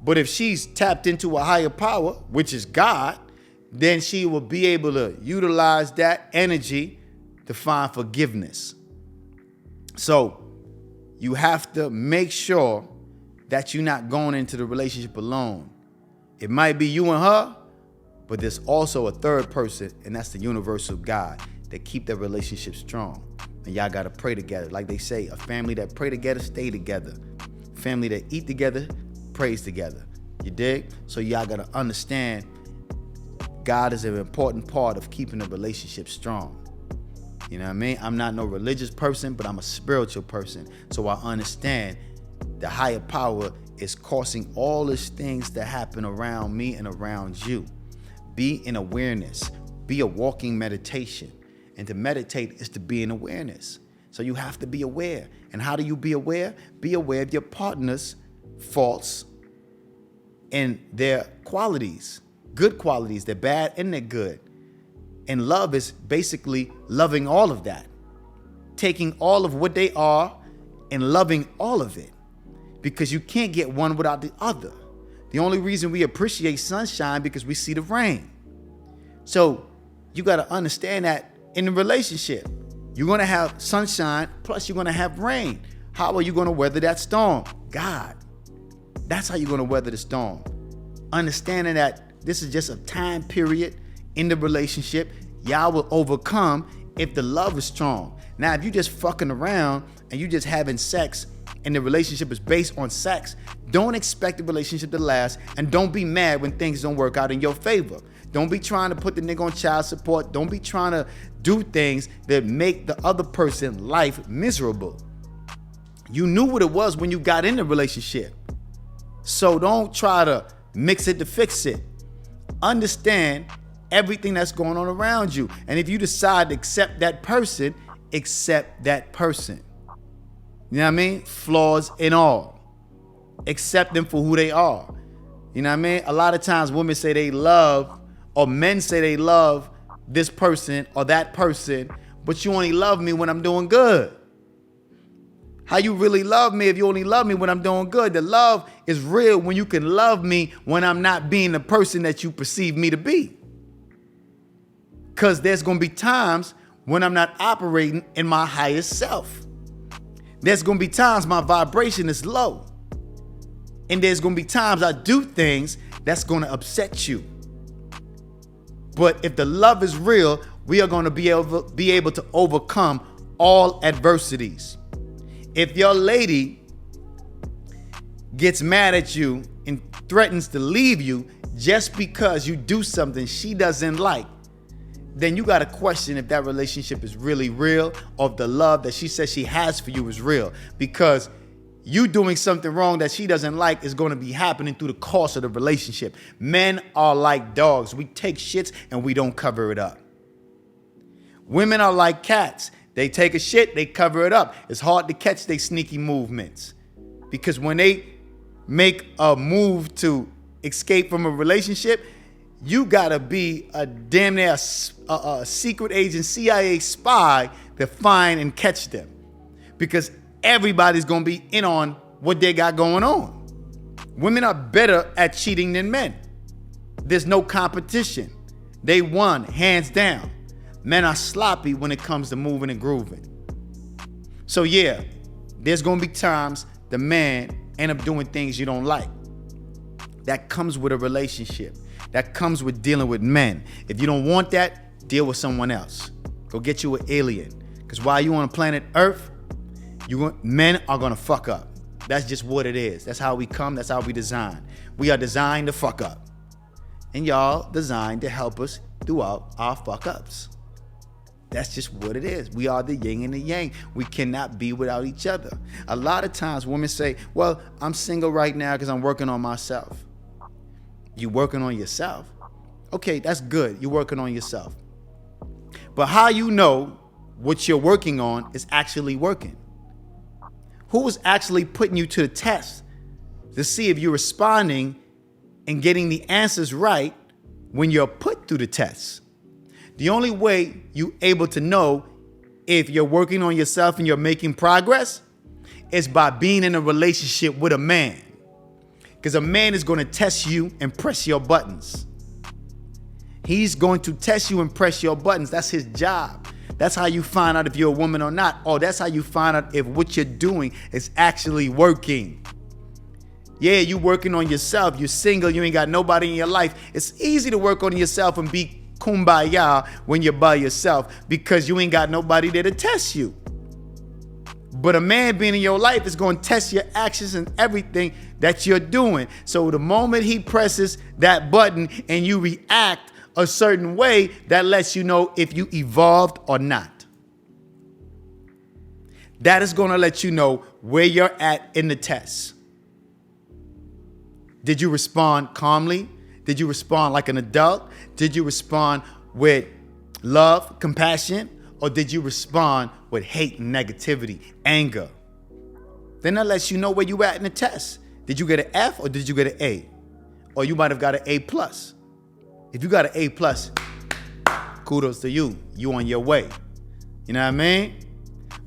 But if she's tapped into a higher power, which is God, then she will be able to utilize that energy to find forgiveness. So you have to make sure that you're not going into the relationship alone. It might be you and her, but there's also a third person, and that's the universal God that keep that relationship strong. And y'all got to pray together. Like they say, a family that pray together, stay together. Family that eat together, prays together. You dig? So y'all got to understand God is an important part of keeping a relationship strong. You know what I mean? I'm not no religious person, but I'm a spiritual person. So I understand the higher power is causing all these things that happen around me and around you. Be in awareness. Be a walking meditation. And to meditate is to be in awareness. So you have to be aware. And how do you be aware? Be aware of your partner's faults and their qualities. Good qualities, they're bad and they're good. And love is basically loving all of that. Taking all of what they are and loving all of it. Because you can't get one without the other. The only reason we appreciate sunshine because we see the rain. So you got to understand that in the relationship, you're going to have sunshine, plus you're going to have rain. How are you going to weather that storm? God. That's how you're going to weather the storm. Understanding that this is just a time period in the relationship, y'all will overcome if the love is strong. Now, if you just fucking around and you just having sex and the relationship is based on sex, don't expect the relationship to last, and don't be mad when things don't work out in your favor. Don't be trying to put the nigga on child support. Don't be trying to do things that make the other person's life miserable. You knew what it was when you got in the relationship. So don't try to mix it to fix it. Understand everything that's going on around you. And if you decide to accept that person, accept that person. You know what I mean? Flaws and all. Accept them for who they are. You know what I mean? A lot of times women say they love, or men say they love this person or that person, but you only love me when I'm doing good. How you really love me if you only love me when I'm doing good? The love is real when you can love me when I'm not being the person that you perceive me to be. Because there's going to be times when I'm not operating in my highest self. There's going to be times my vibration is low. And there's going to be times I do things that's going to upset you. But if the love is real, we are going to be able to overcome all adversities. If your lady gets mad at you and threatens to leave you just because you do something she doesn't like, then you got to question if that relationship is really real, or if the love that she says she has for you is real. Because you doing something wrong that she doesn't like is going to be happening through the course of the relationship. Men are like dogs. We take shits and we don't cover it up. Women are like cats. They take a shit, they cover it up. It's hard to catch their sneaky movements. Because when they make a move to escape from a relationship, you gotta be a damn near a secret agent, CIA spy to find and catch them. Because everybody's gonna be in on what they got going on. Women are better at cheating than men. There's no competition. They won, hands down. Men are sloppy when it comes to moving and grooving. So yeah, there's gonna be times the man end up doing things you don't like. That comes with a relationship. That comes with dealing with men. If you don't want that, deal with someone else. Go get you an alien. Because while you on planet Earth, men are gonna fuck up. That's just what it is. That's how we come, that's how we design. We are designed to fuck up. And y'all designed to help us throughout our fuck ups. That's just what it is. We are the yin and the yang. We cannot be without each other. A lot of times women say, well, I'm single right now because I'm working on myself. You working on yourself? Okay, that's good. You're working on yourself. But how you know what you're working on is actually working? Who is actually putting you to the test to see if you're responding and getting the answers right when you're put through the test? The only way you're able to know if you're working on yourself and you're making progress is by being in a relationship with a man. Because a man is going to test you and press your buttons. He's going to test you and press your buttons. That's his job. That's how you find out if you're a woman or not. Or that's how you find out if what you're doing is actually working. Yeah, you working on yourself. You're single. You ain't got nobody in your life. It's easy to work on yourself and be kumbaya when you're by yourself because you ain't got nobody there to test you. But a man being in your life is going to test your actions and everything that you're doing. So the moment he presses that button and you react a certain way, that lets you know if you evolved or not. That is going to let you know where you're at in the test. Did you respond calmly? Did you respond like an adult? Did you respond with love, compassion? Or did you respond with hate and negativity, anger? Then that lets you know where you at in the test. Did you get an F or did you get an A? Or you might have got an A+. If you got an A+, kudos to you. You on your way. You know what I mean?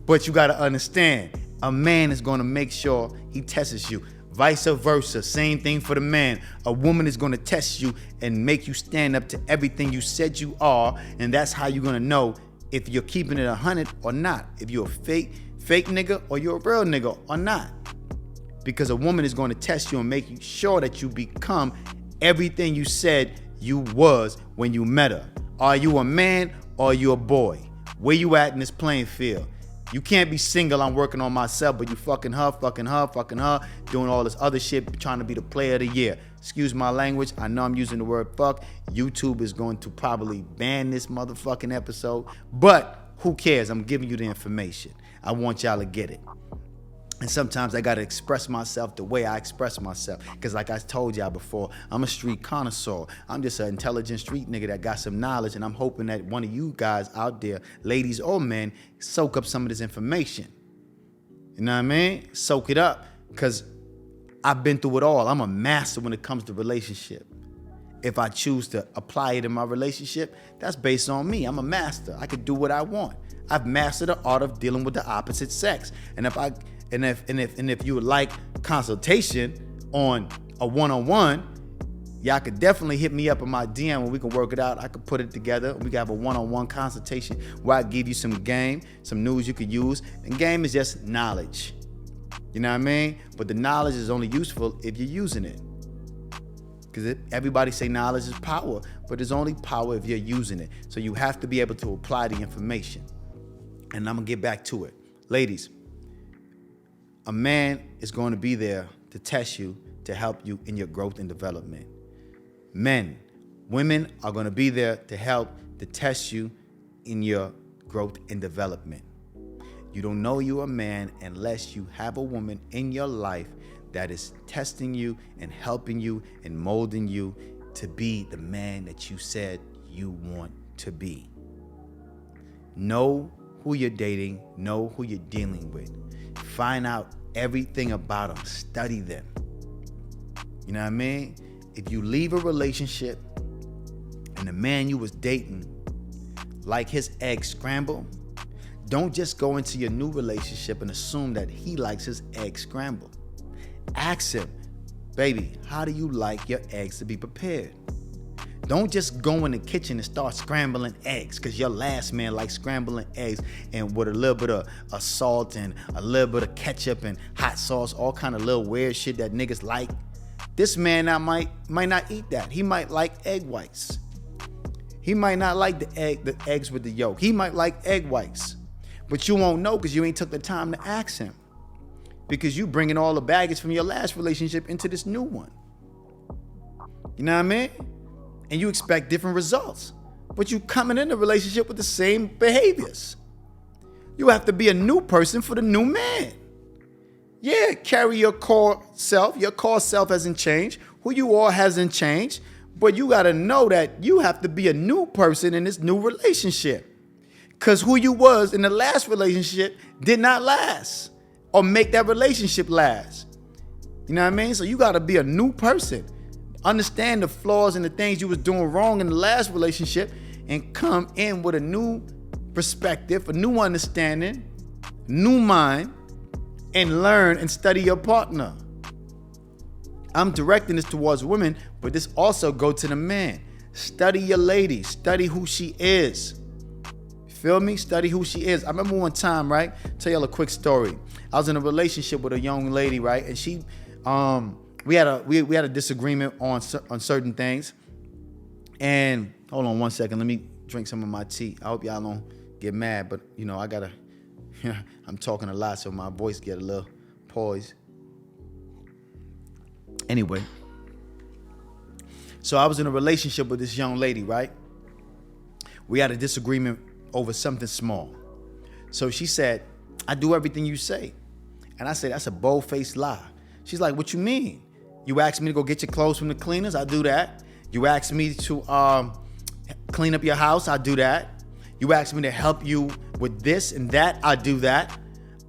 But you got to understand, a man is going to make sure he tests you. Vice versa, same thing for the man. A woman is going to test you and make you stand up to everything you said you are. And that's how you're going to know if you're keeping it 100 or not. If you're a fake nigga or you're a real nigga or not. Because a woman is going to test you and make sure that you become everything you said you was when you met her. Are you a man or are you a boy? Where you at in this playing field? You can't be single, I'm working on myself, but you fucking her, doing all this other shit, trying to be the player of the year. Excuse my language, I know I'm using the word fuck. YouTube is going to probably ban this motherfucking episode, but who cares? I'm giving you the information. I want y'all to get it. And sometimes I gotta express myself the way I express myself. Cause like I told y'all before, I'm a street connoisseur. I'm just an intelligent street nigga that got some knowledge, and I'm hoping that one of you guys out there, ladies or men, soak up some of this information. You know what I mean? Soak it up. Cause I've been through it all. I'm a master when it comes to relationship. If I choose to apply it in my relationship, that's based on me. I'm a master. I can do what I want. I've mastered the art of dealing with the opposite sex. And if you would like consultation on a one-on-one, y'all could definitely hit me up in my DM and we can work it out. I could put it together. We can have a one-on-one consultation where I give you some game, some news you could use. And game is just knowledge. You know what I mean? But the knowledge is only useful if you're using it. Because everybody say knowledge is power, but there's only power if you're using it. So you have to be able to apply the information. And I'm going to get back to it. Ladies, a man is going to be there to test you, to help you in your growth and development. Men, women are going to be there to help, to test you in your growth and development. You don't know you're a man unless you have a woman in your life that is testing you and helping you and molding you to be the man that you said you want to be. Know who you're dating, know who you're dealing with. Find out everything about them, study them. You know what I mean? If you leave a relationship and the man you was dating like his eggs scrambled, don't just go into your new relationship and assume that he likes his eggs scrambled. Ask him, baby, how do you like your eggs to be prepared? Don't just go in the kitchen and start scrambling eggs, because your last man likes scrambling eggs and with a little bit of salt and a little bit of ketchup and hot sauce, all kind of little weird shit that niggas like. This man now might not eat that. He might like egg whites. He might not like the eggs with the yolk. He might like egg whites. But you won't know because you ain't took the time to ask him. Because you bringing all the baggage from your last relationship into this new one. You know what I mean? And you expect different results. But you coming in a relationship with the same behaviors. You have to be a new person for the new man. Yeah, carry your core self. Your core self hasn't changed. Who you are hasn't changed. But you got to know that you have to be a new person in this new relationship. Because who you was in the last relationship did not last or make that relationship last. You know what I mean? So you got to be a new person. Understand the flaws and the things you was doing wrong in the last relationship and come in with a new perspective, a new understanding, new mind, and learn and study your partner. I'm directing this towards women, but this also go to the man. Study your lady. Study who she is. Feel me? Study who she is. I remember one time, right? Tell y'all a quick story. I was in a relationship with a young lady, right? And she, we had a disagreement on certain things. And hold on one second. Let me drink some of my tea. I hope y'all don't get mad, but you know, I'm talking a lot, so my voice get a little poised. Anyway, so I was in a relationship with this young lady, right? We had a disagreement over something small. So she said, I do everything you say. And I said, that's a bold-faced lie. She's like, what you mean? You asked me to go get your clothes from the cleaners, I do that. You asked me to clean up your house, I do that. You asked me to help you with this and that, I do that.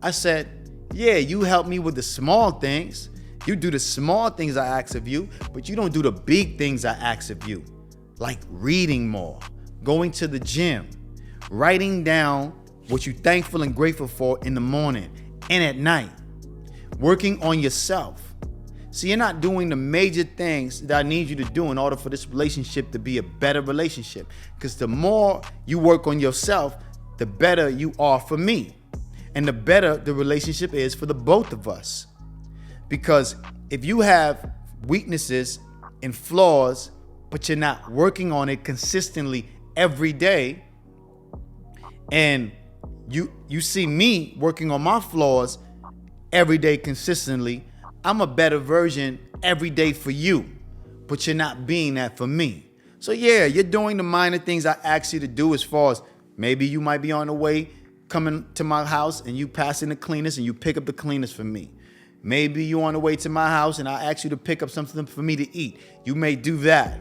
I said, yeah, you help me with the small things. You do the small things I ask of you, but you don't do the big things I ask of you. Like reading more, going to the gym, writing down what you're thankful and grateful for in the morning and at night, working on yourself. So you're not doing the major things that I need you to do in order for this relationship to be a better relationship. Because the more you work on yourself, the better you are for me. And the better the relationship is for the both of us. Because if you have weaknesses and flaws but you're not working on it consistently every day. And you see me working on my flaws every day consistently. I'm a better version every day for you, but you're not being that for me. So yeah, you're doing the minor things I ask you to do, as far as maybe you might be on the way coming to my house and you passing the cleaners and you pick up the cleaners for me. Maybe you on the way to my house and I ask you to pick up something for me to eat. You may do that.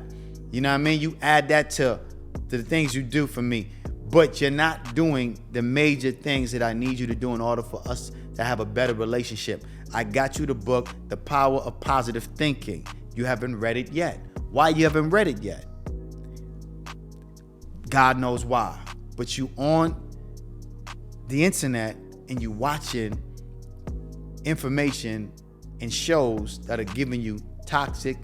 You know what I mean? You add that to the things you do for me, but you're not doing the major things that I need you to do in order for us to have a better relationship. I got you the book, The Power of Positive Thinking. You haven't read it yet. Why you haven't read it yet? God knows why. But you on the internet and you watching information and shows that are giving you toxic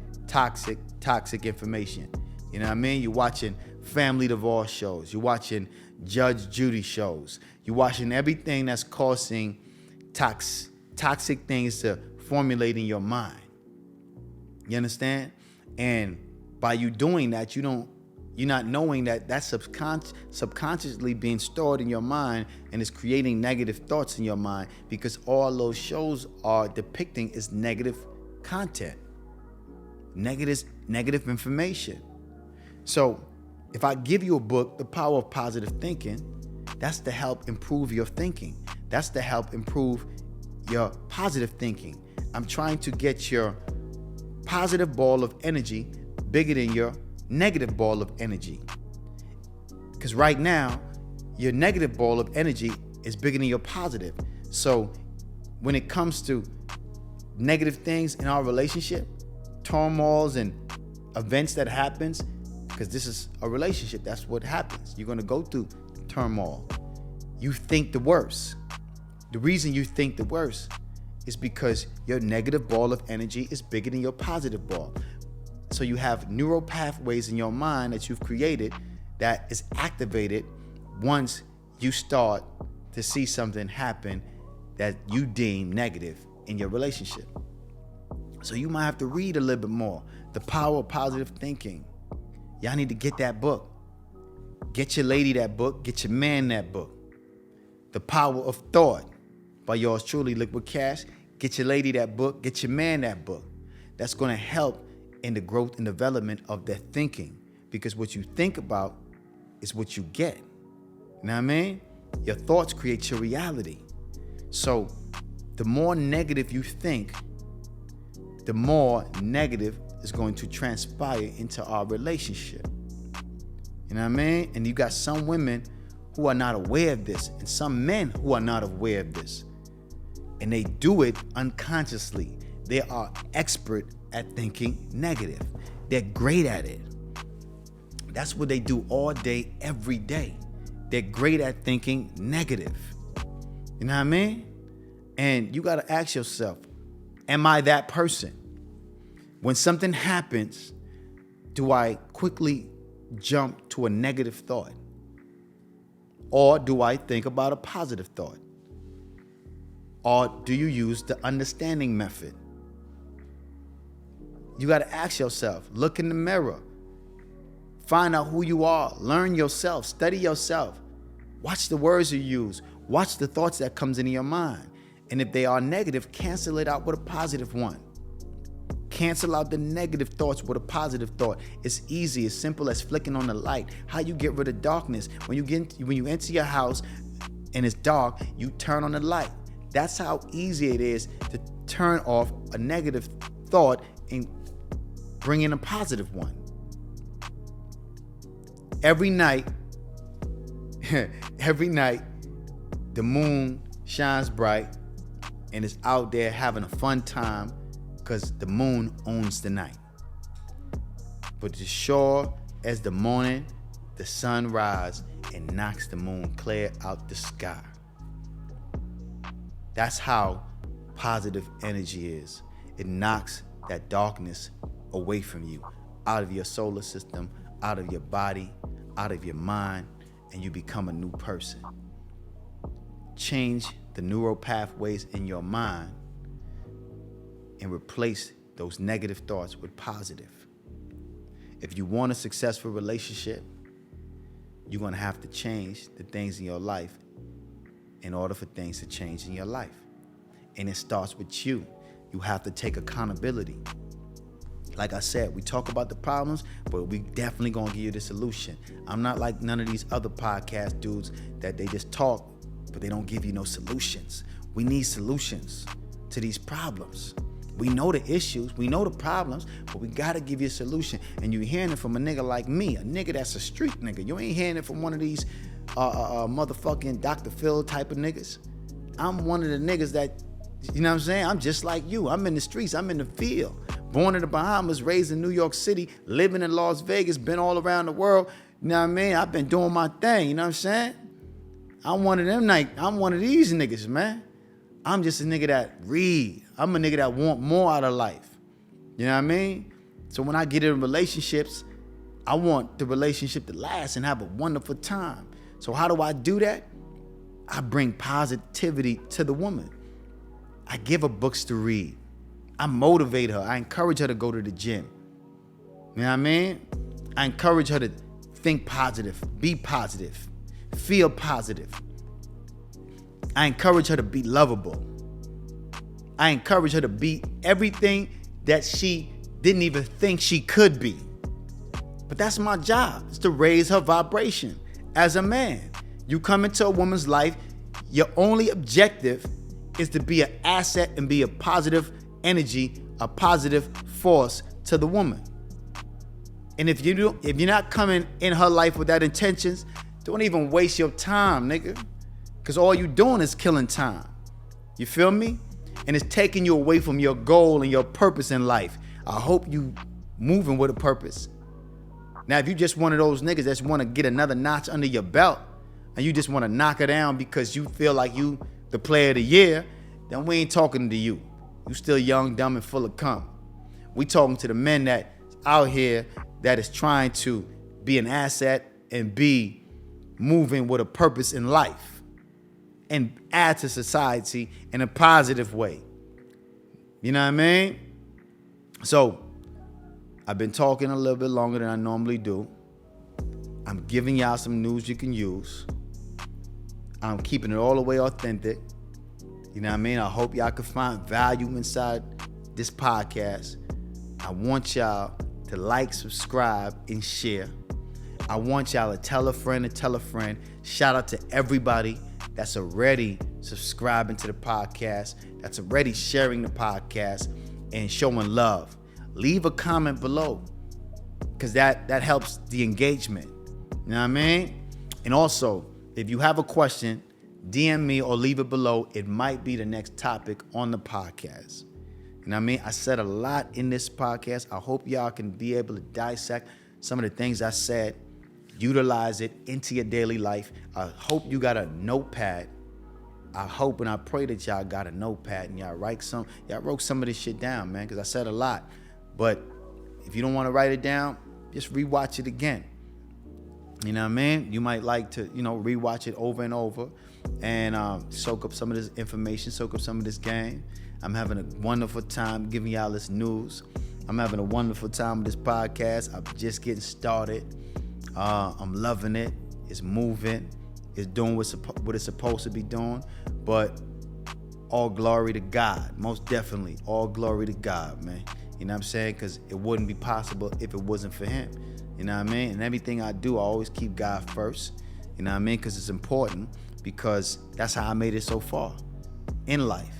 information. You know what I mean? You're watching family divorce shows. You're watching Judge Judy shows. You're watching everything that's causing toxic things to formulate in your mind. You understand? And by you doing that, you're not knowing that that's subconsciously being stored in your mind and is creating negative thoughts in your mind, because all those shows are depicting is negative content, negative information. So if I give you a book, The Power of Positive Thinking, that's to help improve your thinking. That's to help improve your positive thinking. I'm trying to get your positive ball of energy bigger than your negative ball of energy. Because right now, your negative ball of energy is bigger than your positive. So when it comes to negative things in our relationship, turmoils and events that happens, because this is a relationship, that's what happens. You're going to go through turmoil. You think the worst. The reason you think the worst is because your negative ball of energy is bigger than your positive ball. So you have neural pathways in your mind that you've created that is activated once you start to see something happen that you deem negative in your relationship. So you might have to read a little bit more. The Power of Positive Thinking. Y'all need to get that book. Get your lady that book. Get your man that book. The Power of Thought by yours truly, Liquid Cash. Get your lady that book. Get your man that book. That's going to help in the growth and development of their thinking, because what you think about is what you get. You know what I mean? Your thoughts create your reality. So the more negative you think, the more negative is going to transpire into our relationship. You know what I mean? And you got some women who are not aware of this, and some men who are not aware of this. And they do it unconsciously. They are expert at thinking negative. They're great at it. That's what they do all day, every day. They're great at thinking negative. You know what I mean? And you got to ask yourself, am I that person? When something happens, do I quickly jump to a negative thought? Or do I think about a positive thought? Or do you use the understanding method? You got to ask yourself, look in the mirror, find out who you are, learn yourself, study yourself, watch the words you use, watch the thoughts that comes into your mind. And if they are negative, cancel it out with a positive one. Cancel out the negative thoughts with a positive thought. It's easy, as simple as flicking on the light. How you get rid of darkness? When you enter your house and it's dark, you turn on the light. That's how easy it is to turn off a negative thought and bring in a positive one. Every night, the moon shines bright and is out there having a fun time because the moon owns the night. But as sure as the morning, the sun rises and knocks the moon clear out the sky. That's how positive energy is. It knocks that darkness away from you, out of your solar system, out of your body, out of your mind, and you become a new person. Change the neural pathways in your mind and replace those negative thoughts with positive. If you want a successful relationship, you're going to have to change the things in your life in order for things to change in your life. And it starts with you. You have to take accountability. Like I said, we talk about the problems, but we definitely gonna give you the solution. I'm not like none of these other podcast dudes that they just talk, but they don't give you no solutions. We need solutions to these problems. We know the issues, we know the problems, but we gotta give you a solution. And you're hearing it from a nigga like me, a nigga that's a street nigga. You ain't hearing it from one of these motherfucking Dr. Phil type of niggas. I'm one of the niggas that, you know what I'm saying? I'm just like you. I'm in the streets, I'm in the field. Born in the Bahamas, raised in New York City, living in Las Vegas, been all around the world. You know what I mean? I've been doing my thing, you know what I'm saying? I'm one of them, like, I'm one of these niggas, man. I'm just a nigga that read. I'm a nigga that want more out of life. You know what I mean? So when I get in relationships, I want the relationship to last and have a wonderful time. So how do I do that? I bring positivity to the woman. I give her books to read. I motivate her. I encourage her to go to the gym. You know what I mean? I encourage her to think positive, be positive, feel positive. I encourage her to be lovable. I encourage her to be everything that she didn't even think she could be. But that's my job, is to raise her vibration as a man. You come into a woman's life, your only objective is to be an asset and be a positive energy, a positive force to the woman. And if you're not coming in her life with that intentions, don't even waste your time, nigga. Because all you doing is killing time. You feel me? And it's taking you away from your goal and your purpose in life. I hope you moving with a purpose. Now, if you just one of those niggas that just want to get another notch under your belt and you just want to knock her down because you feel like you the player of the year, then we ain't talking to you. You still young, dumb, and full of cum. We talking to the men that out here that is trying to be an asset and be moving with a purpose in life and add to society in a positive way. You know what I mean? So I've been talking a little bit longer than I normally do. I'm giving y'all some news you can use. I'm keeping it all the way authentic. You know what I mean? I hope y'all can find value inside this podcast. I want y'all to like, subscribe, and share. I want y'all to tell a friend and tell a friend. Shout out to everybody that's already subscribing to the podcast, that's already sharing the podcast and showing love. Leave a comment below, because that helps the engagement. You know what I mean? And also, if you have a question, DM me or leave it below. It might be the next topic on the podcast. You know what I mean? I said a lot in this podcast. I hope y'all can be able to dissect some of the things I said, utilize it into your daily life. I hope you got a notepad. I hope and I pray that y'all got a notepad and y'all wrote some of this shit down, man, because I said a lot. But if you don't want to write it down, just rewatch it again. You know what I mean? You might like to, rewatch it over and over and soak up some of this information, soak up some of this game. I'm having a wonderful time giving y'all this news. I'm having a wonderful time with this podcast. I'm just getting started. I'm loving it. It's moving. It's doing what it's supposed to be doing. But all glory to God. Most definitely. All glory to God, man. You know what I'm saying? Because it wouldn't be possible if it wasn't for him. You know what I mean? And everything I do, I always keep God first. You know what I mean? Because it's important. Because that's how I made it so far in life.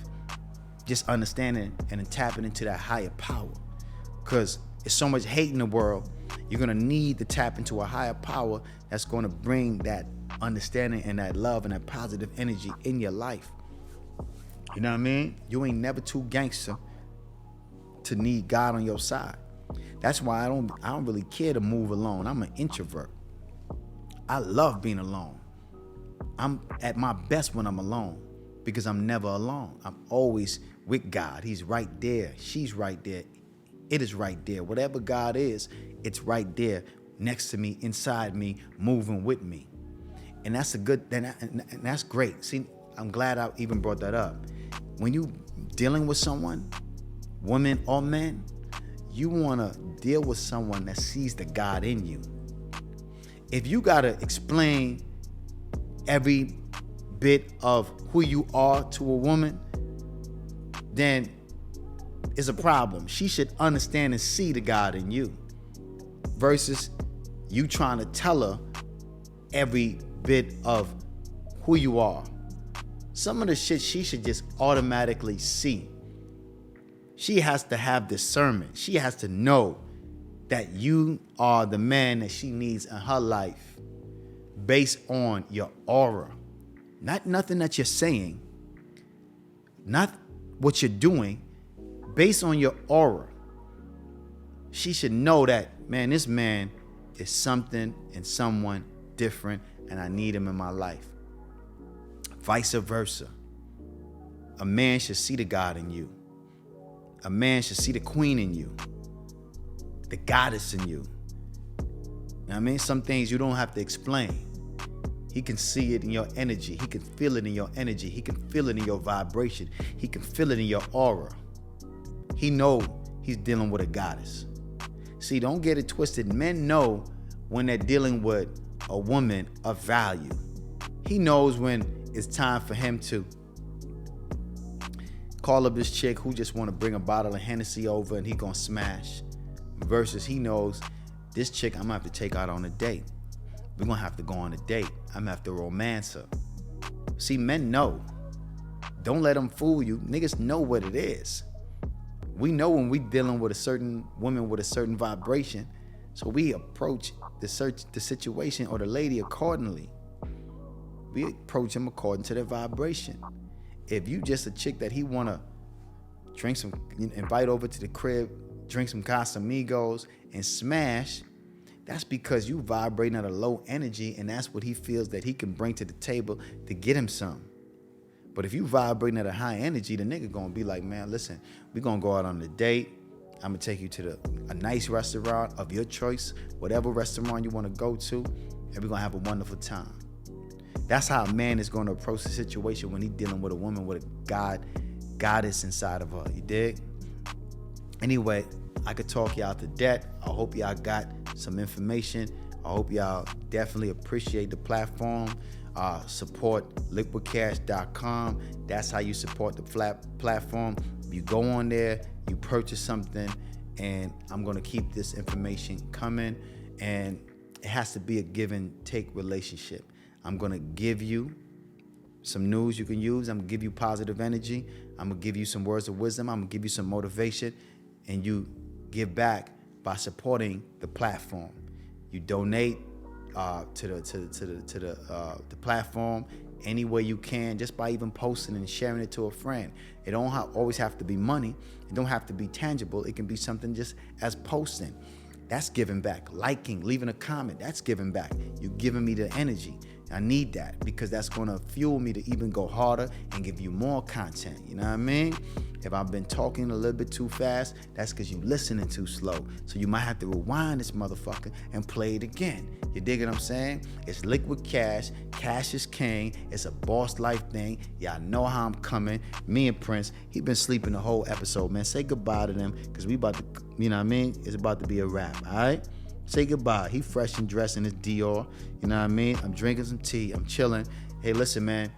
Just understanding and tapping into that higher power. Because there's so much hate in the world. You're going to need to tap into a higher power that's going to bring that understanding and that love and that positive energy in your life. You know what I mean? You ain't never too gangster to need God on your side. That's why I don't really care to move alone. I'm an introvert. I love being alone. I'm at my best when I'm alone because I'm never alone. I'm always with God. He's right there. She's right there. It is right there. Whatever God is, it's right there next to me, inside me, moving with me. And that's and that's great. See, I'm glad I even brought that up. When you dealing with someone, woman or man, you want to deal with someone that sees the God in you. If you got to explain every bit of who you are to a woman, then it's a problem. She should understand and see the God in you, versus you trying to tell her every bit of who you are. Some of the shit she should just automatically see. She has to have discernment. She has to know that you are the man that she needs in her life based on your aura. Not nothing that you're saying, not what you're doing, based on your aura. She should know that, man, this man is something and someone different, and I need him in my life. Vice versa. A man should see the God in you. A man should see the queen in you, the goddess in you. You know what I mean? Some things you don't have to explain. He can see it in your energy. He can feel it in your energy. He can feel it in your vibration. He can feel it in your aura. He knows he's dealing with a goddess. See, don't get it twisted. Men know when they're dealing with a woman of value. He knows when it's time for him to call up this chick who just want to bring a bottle of Hennessy over and he gonna smash, versus he knows this chick I'm gonna have to take out on a date. We're gonna have to go on a date. I'm gonna have to romance her. See, men know. Don't let them fool you. Niggas know what it is. We know when we dealing with a certain woman with a certain vibration, so we approach the situation or the lady accordingly. We approach him according to their vibration. If you just a chick that he wanna invite over to the crib, drink some Casamigos and smash, that's because you vibrating at a low energy, and that's what he feels that he can bring to the table to get him some. But if you vibrating at a high energy, the nigga gonna be like, man, listen, we gonna go out on a date. I'm gonna take you to a nice restaurant of your choice, whatever restaurant you wanna go to, and we're gonna have a wonderful time. That's how a man is gonna approach the situation when he's dealing with a woman with a goddess inside of her, you dig? Anyway, I could talk y'all to death. I hope y'all got some information. I hope y'all definitely appreciate the platform. Support Likquidcash.com. That's how you support the platform. You go on there, you purchase something, and I'm gonna keep this information coming, and it has to be a give and take relationship. I'm gonna give you some news you can use. I'm gonna give you positive energy. I'm gonna give you some words of wisdom. I'm gonna give you some motivation, and you give back by supporting the platform. You donate to the platform any way you can, just by even posting and sharing it to a friend. It don't always have to be money. It don't have to be tangible. It can be something just as posting. That's giving back. Liking, leaving a comment, that's giving back. You're giving me the energy. I need that, because that's gonna fuel me to even go harder and give you more content. You know what I mean? If I've been talking a little bit too fast, that's because you're listening too slow. So you might have to rewind this motherfucker and play it again. You dig what I'm saying? It's Liquid Cash. Cash is king. It's a boss life thing. Y'all know how I'm coming. Me and Prince, he been sleeping the whole episode, man. Say goodbye to them, because we about to, you know what I mean? It's about to be a wrap, all right? Say goodbye. He fresh and dressed in his Dior. You know what I mean? I'm drinking some tea. I'm chilling. Hey, listen, man.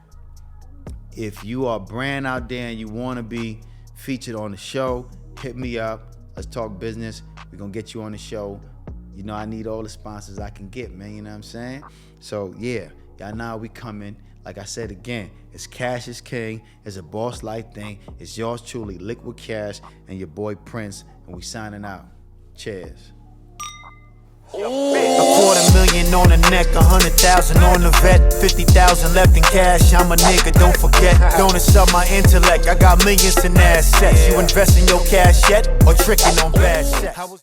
If you are a brand out there and you want to be featured on the show, hit me up. Let's talk business. We're going to get you on the show. You know, I need all the sponsors I can get, man. You know what I'm saying? So, yeah. Y'all know we coming. Like I said again, it's Cash is King. It's a boss life thing. It's yours truly, Liquid Cash, and your boy Prince. And we signing out. Cheers. $250,000 on the neck, 100,000 on the vet, 50,000 left in cash. I'm a nigga, don't forget. Don't insult my intellect. I got millions in assets. You invest in your cash yet, or tricking on bad sets?